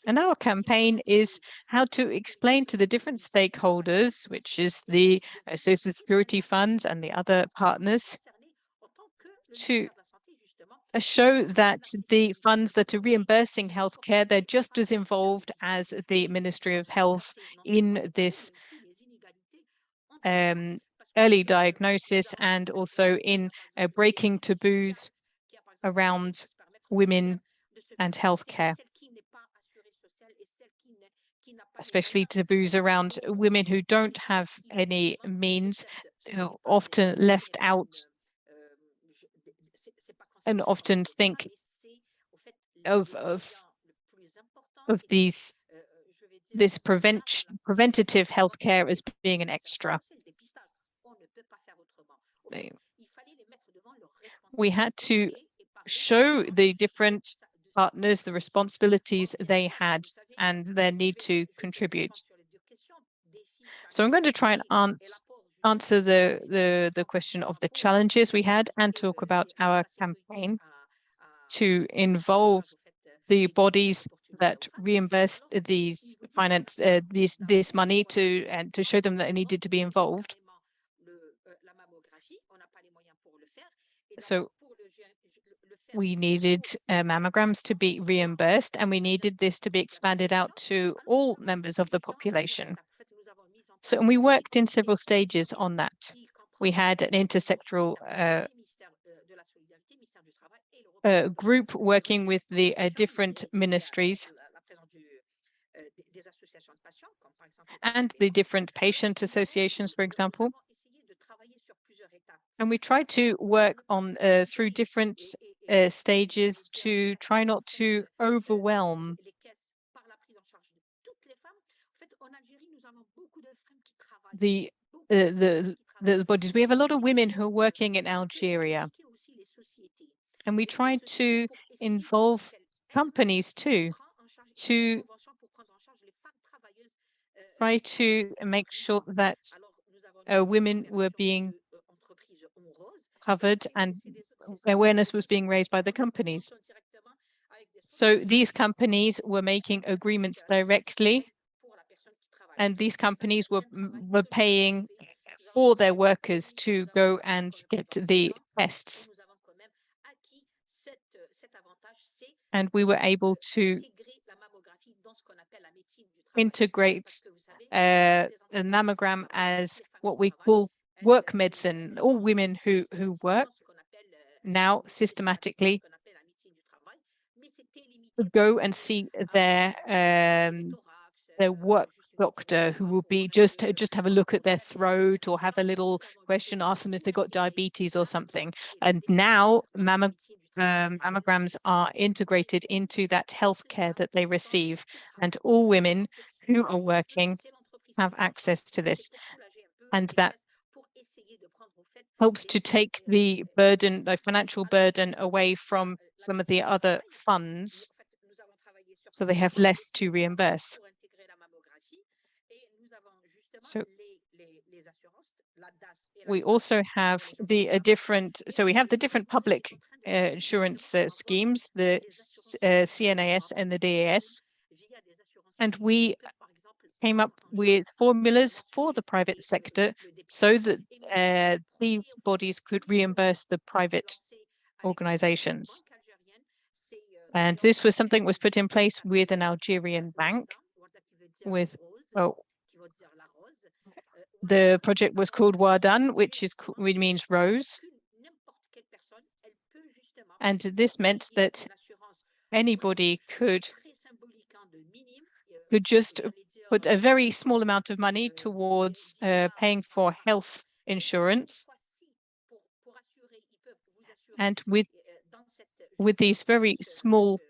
And our campaign is how to explain to the different stakeholders, which is the Social Security funds and the other partners, to show that the funds that are reimbursing healthcare, they're just as involved as the Ministry of Health in this early diagnosis and also in breaking taboos around women and healthcare, especially taboos around women who don't have any means, who are often left out and often think of this preventative healthcare as being an extra. We had to show the different partners the responsibilities they had and their need to contribute. So I'm going to try and answer the question of the challenges we had and talk about our campaign to involve the bodies that reimbursed these this money to show them that they needed to be involved. So we needed mammograms to be reimbursed, and we needed this to be expanded out to all members of the population. So, and we worked in several stages on that. We had an intersectoral group working with the different ministries and the different patient associations, for example. And we tried to work on through different stages to try not to overwhelm the bodies. We have a lot of women who are working in Algeria, and we tried to involve companies too, to try to make sure that women were being covered and awareness was being raised by the companies. So these companies were making agreements directly, and these companies were paying for their workers to go and get the tests. And we were able to integrate a mammogram as what we call work medicine. All women who work now systematically go and see their work doctor, who will be just have a look at their throat or have a little question, ask them if they've got diabetes or something. And now mammograms are integrated into that healthcare that they receive, and all women who are working have access to this. And that helps to take the burden, the financial burden, away from some of the other funds, so they have less to reimburse. So we also have the different public insurance schemes, the CNAS and the DAS, and we came up with formulas for the private sector so that these bodies could reimburse the private organizations. And this was something that was put in place with an Algerian bank. The project was called Wadan, which means rose. And this meant that anybody could just put a very small amount of money towards paying for health insurance. And with these very small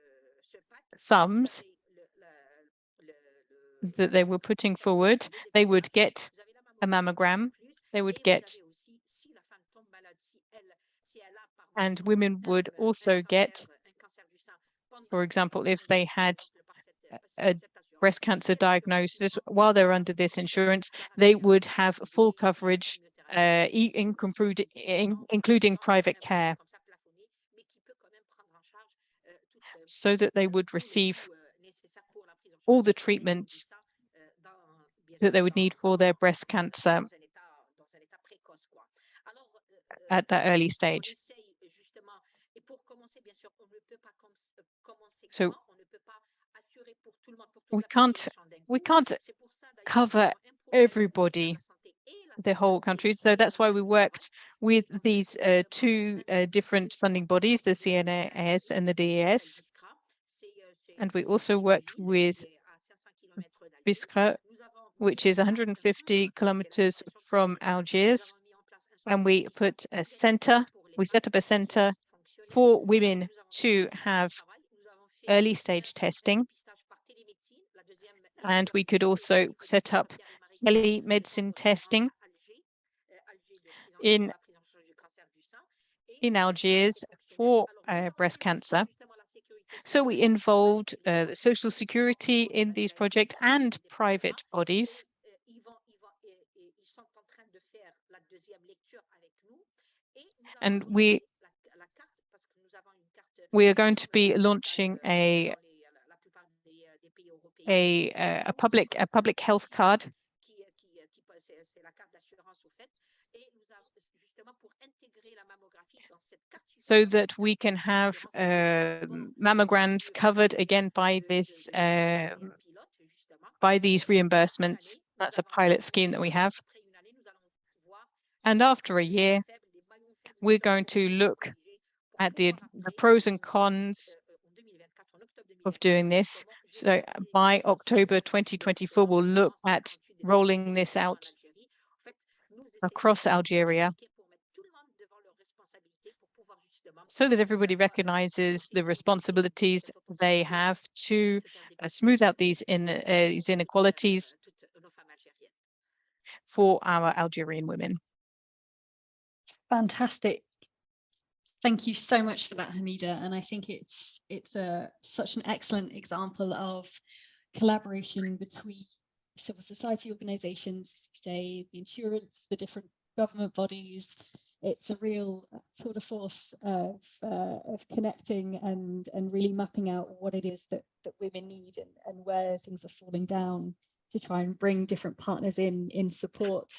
sums that they were putting forward, they would get a mammogram, and women would also get, for example, if they had a breast cancer diagnosis while they're under this insurance, they would have full coverage, including private care, so that they would receive all the treatments that they would need for their breast cancer at that early stage. So we can't cover everybody, the whole country. So that's why we worked with these two different funding bodies, the CNAS and the DAS. And we also worked with Biskra, which is 150 kilometers from Algiers. And we set up a center for women to have early stage testing. And we could also set up telemedicine testing in Algiers for breast cancer. So we involved social security in these projects and private bodies. And we are going to be launching a public health card, so that we can have mammograms covered again by this by these reimbursements. That's a pilot scheme that we have. And after a year, we're going to look at the pros and cons of doing this. So by October 2024, we'll look at rolling this out across Algeria, so that everybody recognizes the responsibilities they have to smooth out these inequalities for our Algerian women. Fantastic. Thank you so much for that, Hamida. And I think it's such an excellent example of collaboration between civil society organizations, say the insurance, the different government bodies. It's a real tour de force of connecting and really mapping out what it is that women need and where things are falling down, to try and bring different partners in support.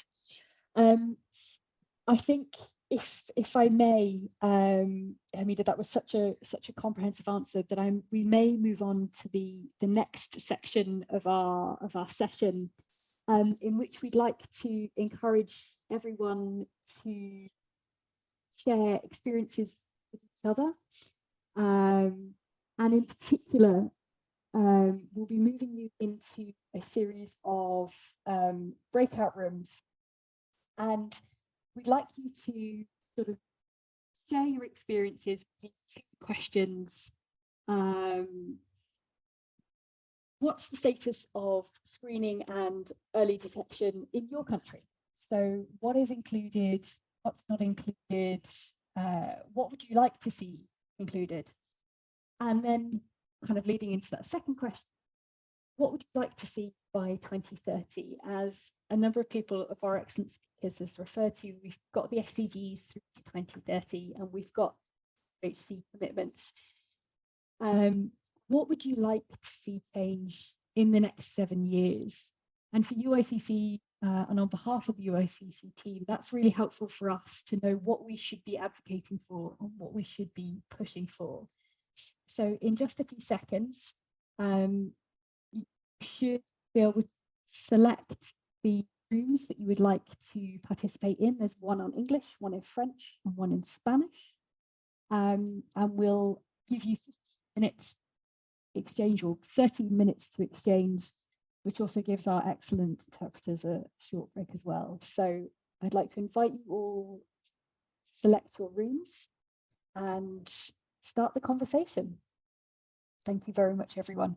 I think if I may, Hamida, that was such a comprehensive answer that we may move on to the next section of our session, in which we'd like to encourage everyone to share experiences with each other, And in particular, we'll be moving you into a series of breakout rooms. And we'd like you to sort of share your experiences with these 2 questions. What's the status of screening and early detection in your country? So what is included, what's not included, what would you like to see included? And then kind of leading into that second question, what would you like to see by 2030? As a number of people of our excellent speakers has referred to, we've got the SDGs through to 2030 and we've got UHC commitments. What would you like to see change in the next 7 years? And for UICC and on behalf of the UICC team, that's really helpful for us to know what we should be advocating for and what we should be pushing for. So in just a few seconds, you should be able to select the rooms that you would like to participate in. There's one on English, one in French, and one in Spanish. And we'll give you 15 minutes exchange or 30 minutes to exchange, which also gives our excellent interpreters a short break as well. So I'd like to invite you all to select your rooms and start the conversation. Thank you very much, everyone.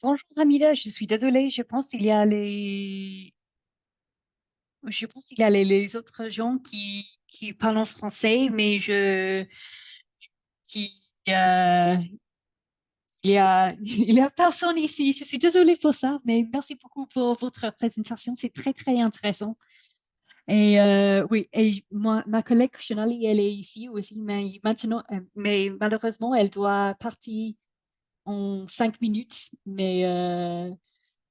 Bonjour Amila, je suis désolée, je pense qu'il y a les autres gens qui parlent en français, mais qui il y a personne ici. Je suis désolée pour ça, mais merci beaucoup pour votre présentation. C'est très, très intéressant. Et oui, et moi, ma collègue Shonali, elle est ici aussi, mais maintenant, mais malheureusement, elle doit partir en 5 minutes. Mais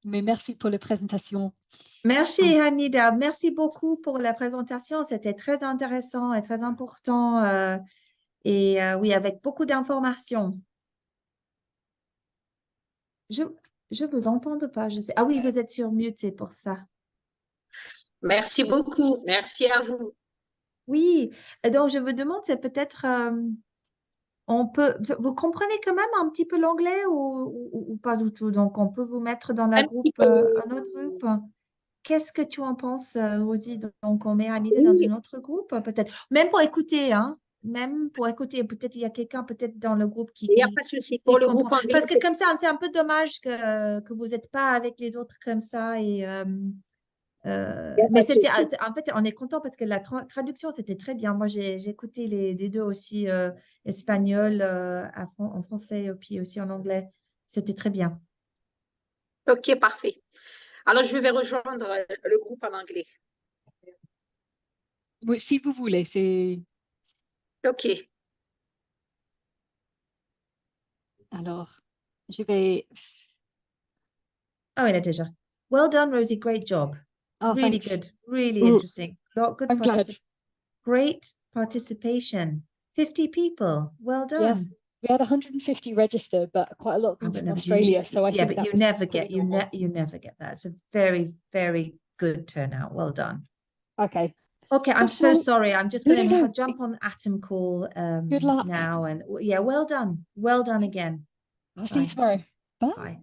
merci pour la présentation. Merci Hamida, merci beaucoup pour la présentation. C'était très intéressant et très important. Oui, avec beaucoup d'informations. Je vous entends pas, je sais. Ah oui, vous êtes sur mute, c'est pour ça. Merci beaucoup. Merci à vous. Oui, et donc je vous demande, c'est peut-être, vous comprenez quand même un petit peu l'anglais ou pas du tout? Donc on peut vous mettre dans Un petit peu. un autre groupe. Qu'est-ce que tu en penses, Rosie? Donc on met Hamida dans Oui, un autre groupe, peut-être. Même pour écouter, hein? Même pour écouter, peut-être il y a quelqu'un peut-être dans le groupe il n'y a pas de souci. Pour qui le comprend. groupe anglais, Parce que comme ça, c'est un peu dommage que vous n'êtes pas avec les autres comme ça. il n'y a Mais pas de souci. en fait, on est content parce que la traduction, c'était très bien. Moi, j'ai écouté les deux aussi, espagnol, en français et puis aussi en anglais. C'était très bien. OK, parfait. Alors, je vais rejoindre le groupe en anglais. Oui, si vous voulez, c'est... OK. Alors, je vais... Oh, il a déjà. Well done, Rosie. Great job. Oh, Really thanks. good. Really Ooh, interesting. Good I'm glad. Great participation. 50 people. Well Yeah, done. we had 150 register, but quite a lot of them from But Australia, so I yeah, think but that you was never pretty get normal. you never get that. It's a very, very good turnout. Well done. Okay. Okay, I'm That's so all. sorry. I'm just No, going no, to no. jump on Atom call Good luck. now. And yeah, well done. Well done again. I'll see you Bye. tomorrow. Bye. Bye.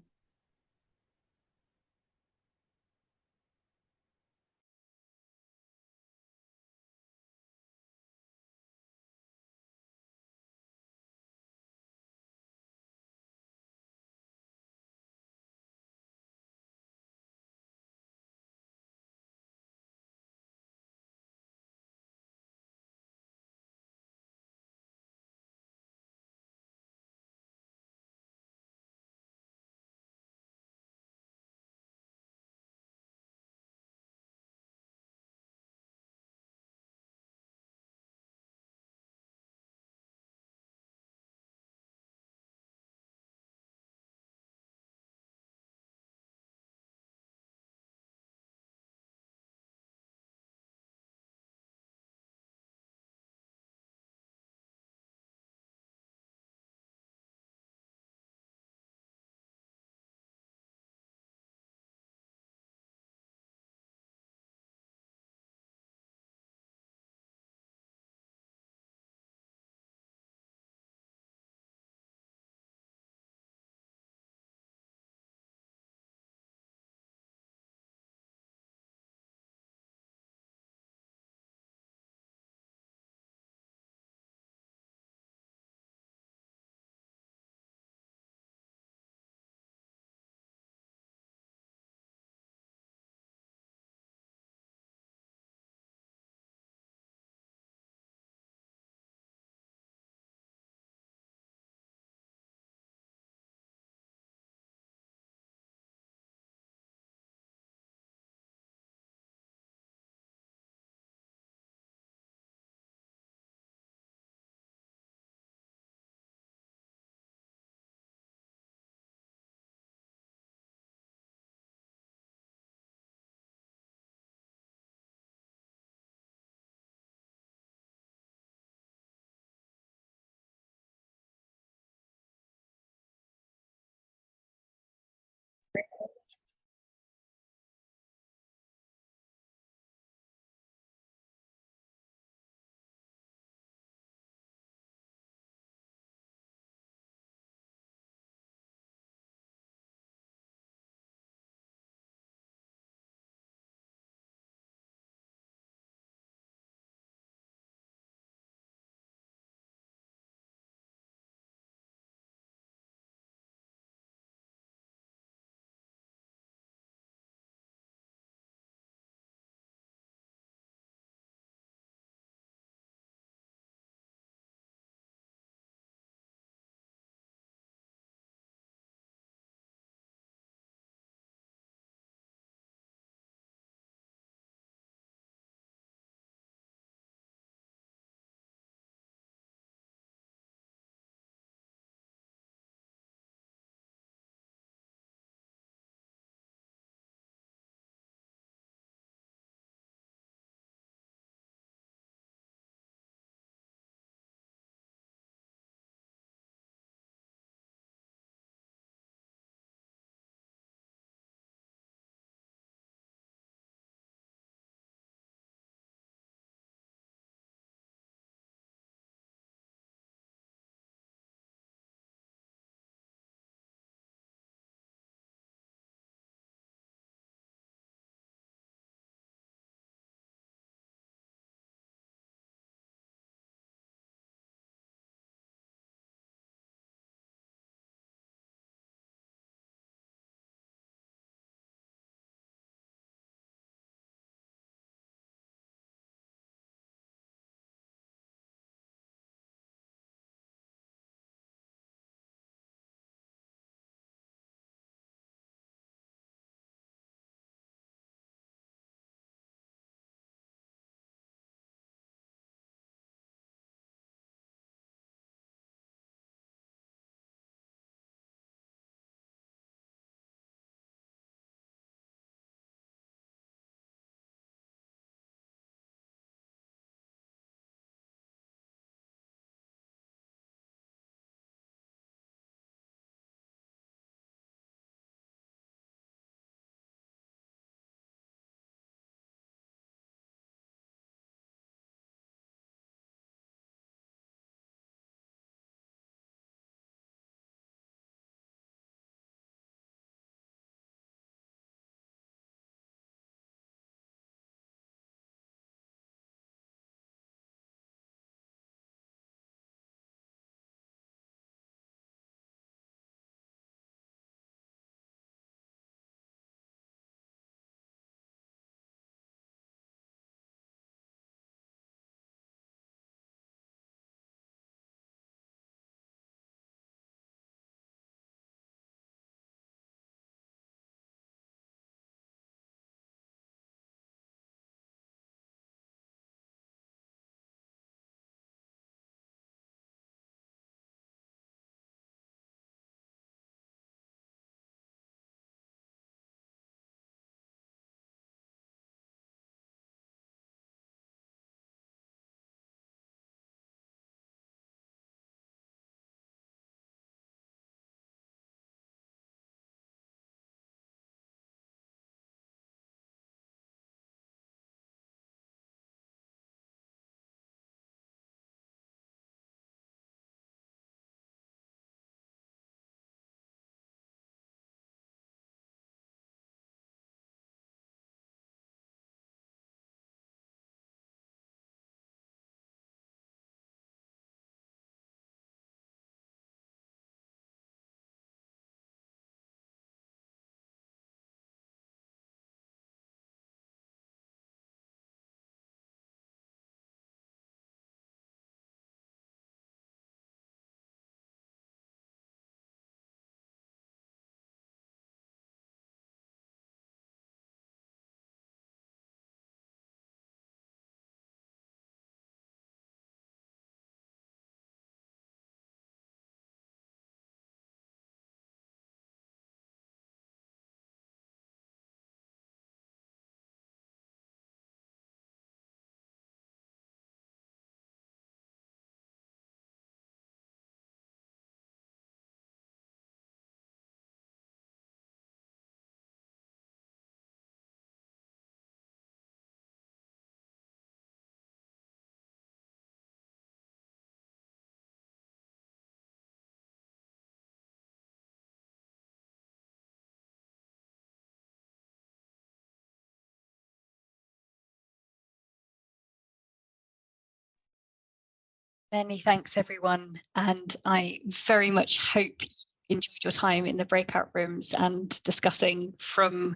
Many thanks, everyone. And I very much hope you enjoyed your time in the breakout rooms and discussing. From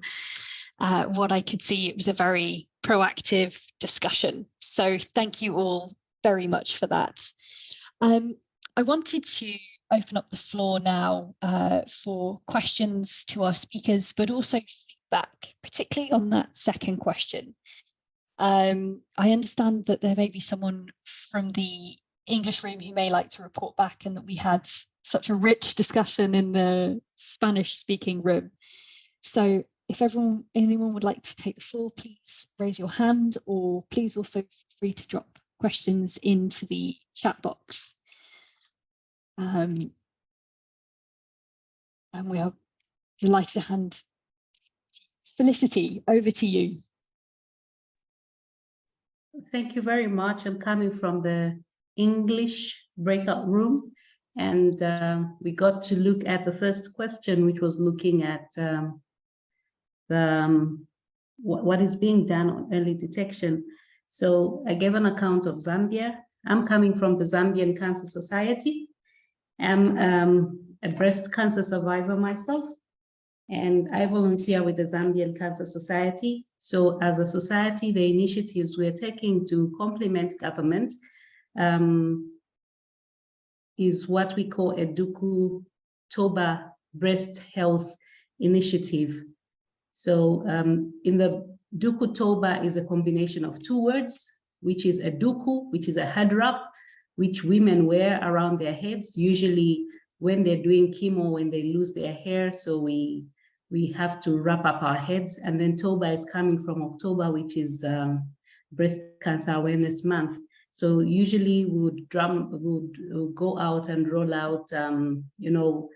what I could see, it was a very proactive discussion. So thank you all very much for that. I wanted to open up the floor now for questions to our speakers, but also feedback, particularly on that second question. I understand that there may be someone from the English room who may like to report back, and that we had such a rich discussion in the Spanish speaking room. So if anyone would like to take the floor, please raise your hand, or please also feel free to drop questions into the chat box. And we are delighted to hand Felicity over to you. Thank you very much. I'm coming from the English breakout room, and we got to look at the first question, which was looking at what is being done on early detection. So I gave an account of Zambia. I'm coming from the Zambian Cancer Society. I'm a breast cancer survivor myself, and I volunteer with the Zambian Cancer Society. So as a society, the initiatives we're taking to complement government is what we call a Duku Toba Breast Health Initiative. So in the Duku Toba is a combination of two words, which is a Duku, which is a head wrap, which women wear around their heads, usually when they're doing chemo, when they lose their hair. So we have to wrap up our heads. And then Toba is coming from October, which is Breast Cancer Awareness Month. So usually we would go out and roll out, you know,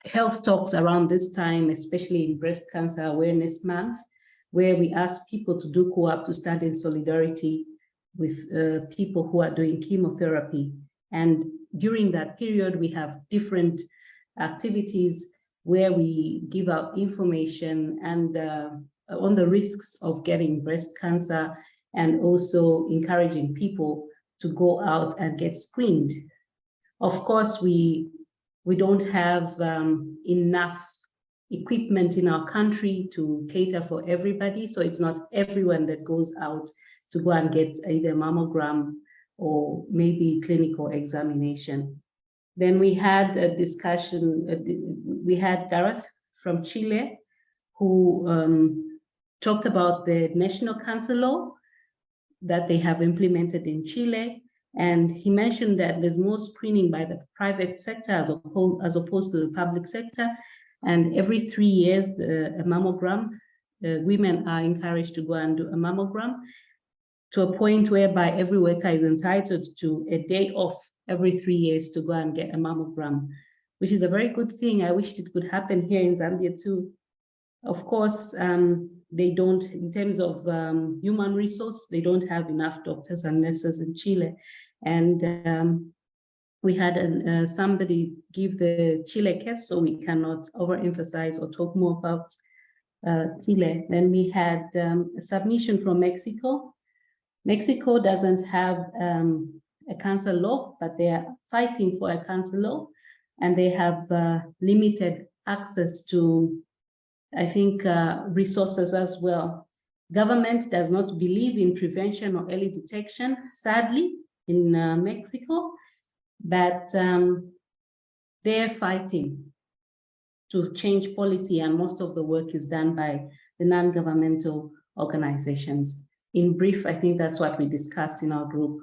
health talks around this time, especially in Breast Cancer Awareness Month, where we ask people to do co-op, to stand in solidarity with people who are doing chemotherapy. And during that period, we have different activities where we give out information and on the risks of getting breast cancer, and also encouraging people to go out and get screened. Of course, we don't have enough equipment in our country to cater for everybody, so it's not everyone that goes out to go and get either mammogram or maybe clinical examination. Then we had a discussion, we had Gareth from Chile, who talked about the national cancer law that they have implemented in Chile. And he mentioned that there's more screening by the private sector as opposed to the public sector. And every 3 years, a mammogram, women are encouraged to go and do a mammogram, to a point whereby every worker is entitled to a day off every 3 years to go and get a mammogram, which is a very good thing. I wished it could happen here in Zambia too. Of course, they don't, in terms of human resource, they don't have enough doctors and nurses in Chile. And we had somebody give the Chile case, so we cannot overemphasize or talk more about Chile. Then we had a submission from Mexico. Mexico doesn't have a cancer law, but they are fighting for a cancer law, and they have limited access to, I think, resources as well. Government does not believe in prevention or early detection, sadly, in Mexico, but they're fighting to change policy, and most of the work is done by the non-governmental organizations. In brief, I think that's what we discussed in our group.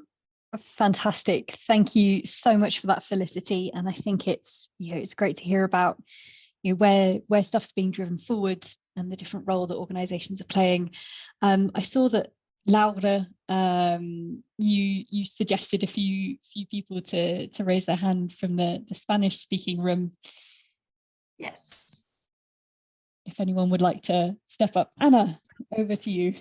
Fantastic. Thank you so much for that, Felicity. And I think it's, it's great to hear about where stuff's being driven forward and the different role that organizations are playing. I saw that Laura, you suggested a few people to raise their hand from the Spanish speaking room. Yes. If anyone would like to step up. Anna, over to you.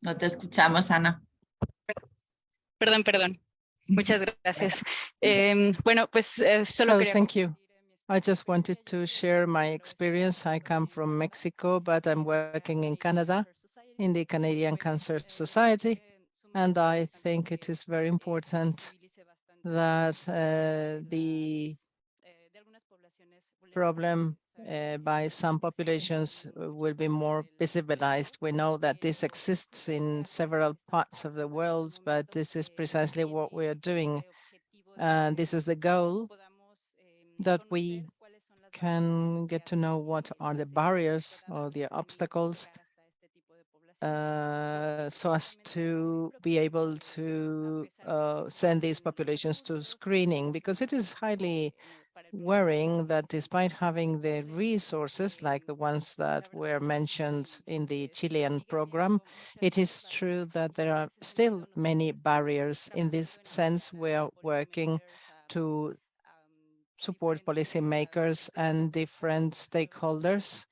No te escuchamos, Ana. Perdón. Muchas gracias. Bueno, pues solo quería thank you. I just wanted to share my experience. I come from Mexico, but I'm working in Canada in the Canadian Cancer Society. And I think it is very important that the problem by some populations will be more visibilized. We know that this exists in several parts of the world, but this is precisely what we are doing. This is the goal, that we can get to know what are the barriers or the obstacles so as to be able to send these populations to screening, because it is highly worrying that despite having the resources like the ones that were mentioned in the Chilean program, it is true that there are still many barriers. In this sense, we are working to support policymakers and different stakeholders.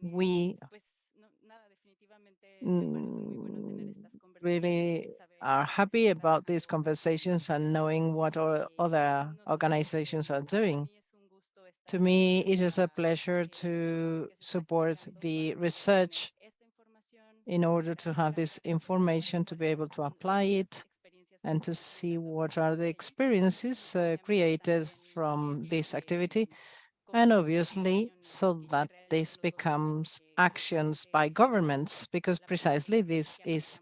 We really are happy about these conversations and knowing what other organizations are doing. To me, it is a pleasure to support the research in order to have this information, to be able to apply it and to see what are the experiences created from this activity. And obviously, so that this becomes actions by governments, because precisely this is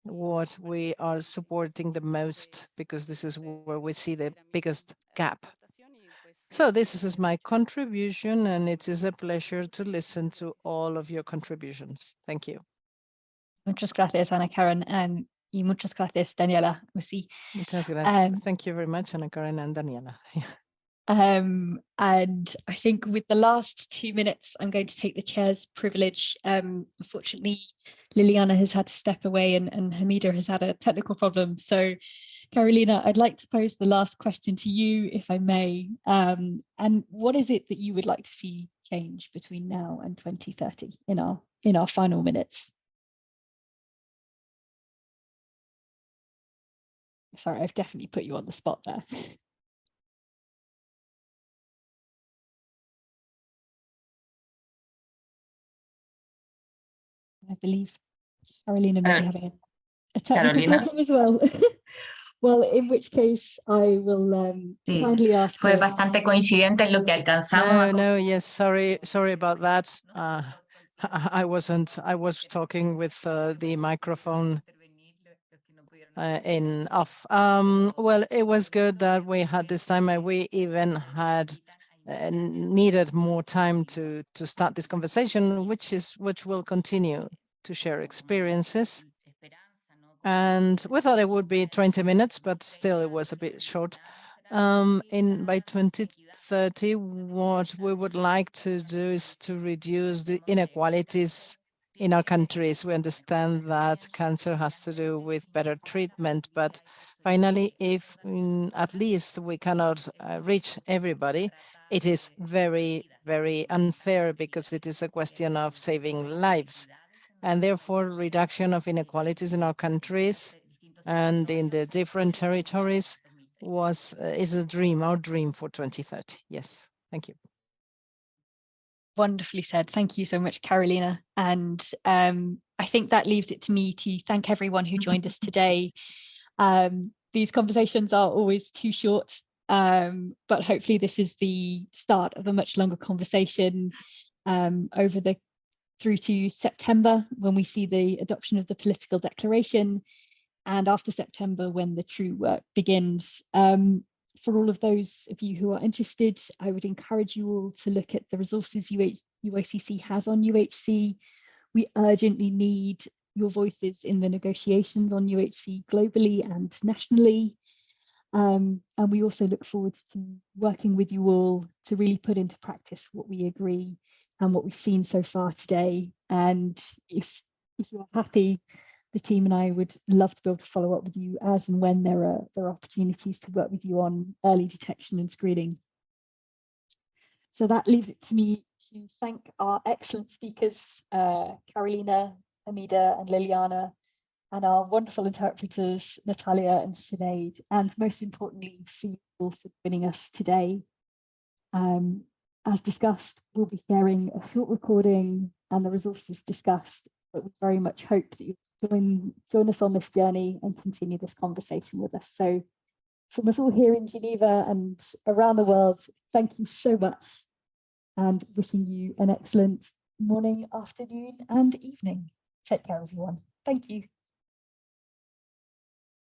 what we are supporting the most, because this is where we see the biggest gap. So this is my contribution, and it is a pleasure to listen to all of your contributions. Thank you. Muchas gracias, Ana Karen, y muchas gracias, Daniela. Muchas gracias. Thank you very much, Ana Karen and Daniela. And I think with the last 2 minutes, I'm going to take the chair's privilege. Unfortunately, Liliana has had to step away and Hamida has had a technical problem. So Carolina, I'd like to pose the last question to you, if I may. And what is it that you would like to see change between now and 2030 in our final minutes? Sorry, I've definitely put you on the spot there. I believe Carolina may be having a technical problem as well. Well, in which case I will kindly ask. Fue bastante coincidente en lo que alcanzamos. Yes, sorry about that. I was talking with the microphone off. Well, it was good that we had this time, and we even had needed more time to start this conversation, which will continue to share experiences. And we thought it would be 20 minutes, but still it was a bit short. By 2030, what we would like to do is to reduce the inequalities in our countries. We understand that cancer has to do with better treatment, but finally, if at least we cannot reach everybody, it is very, very unfair, because it is a question of saving lives. And therefore, reduction of inequalities in our countries and in the different territories is our dream for 2030. Yes, thank you. Wonderfully said. Thank you so much, Carolina. And I think that leaves it to me to thank everyone who joined us today. These conversations are always too short, but hopefully this is the start of a much longer conversation through to September, when we see the adoption of the political declaration, and after September, when the true work begins. For all of those of you who are interested, I would encourage you all to look at the resources UICC has on UHC. We urgently need your voices in the negotiations on UHC globally and nationally. And we also look forward to working with you all to really put into practice what we agree and what we've seen so far today. And if you're happy, the team and I would love to be able to follow up with you as and when there are opportunities to work with you on early detection and screening. So that leaves it to me to thank our excellent speakers, Carolina, Hamida, and Liliana, and our wonderful interpreters, Natalia and Sinead, and most importantly, for you all for joining us today. As discussed, we'll be sharing a short recording and the resources discussed, but we very much hope that you'll join us on this journey and continue this conversation with us. So from us all here in Geneva and around the world, thank you so much, and wishing you an excellent morning, afternoon, and evening. Take care, everyone. Thank you.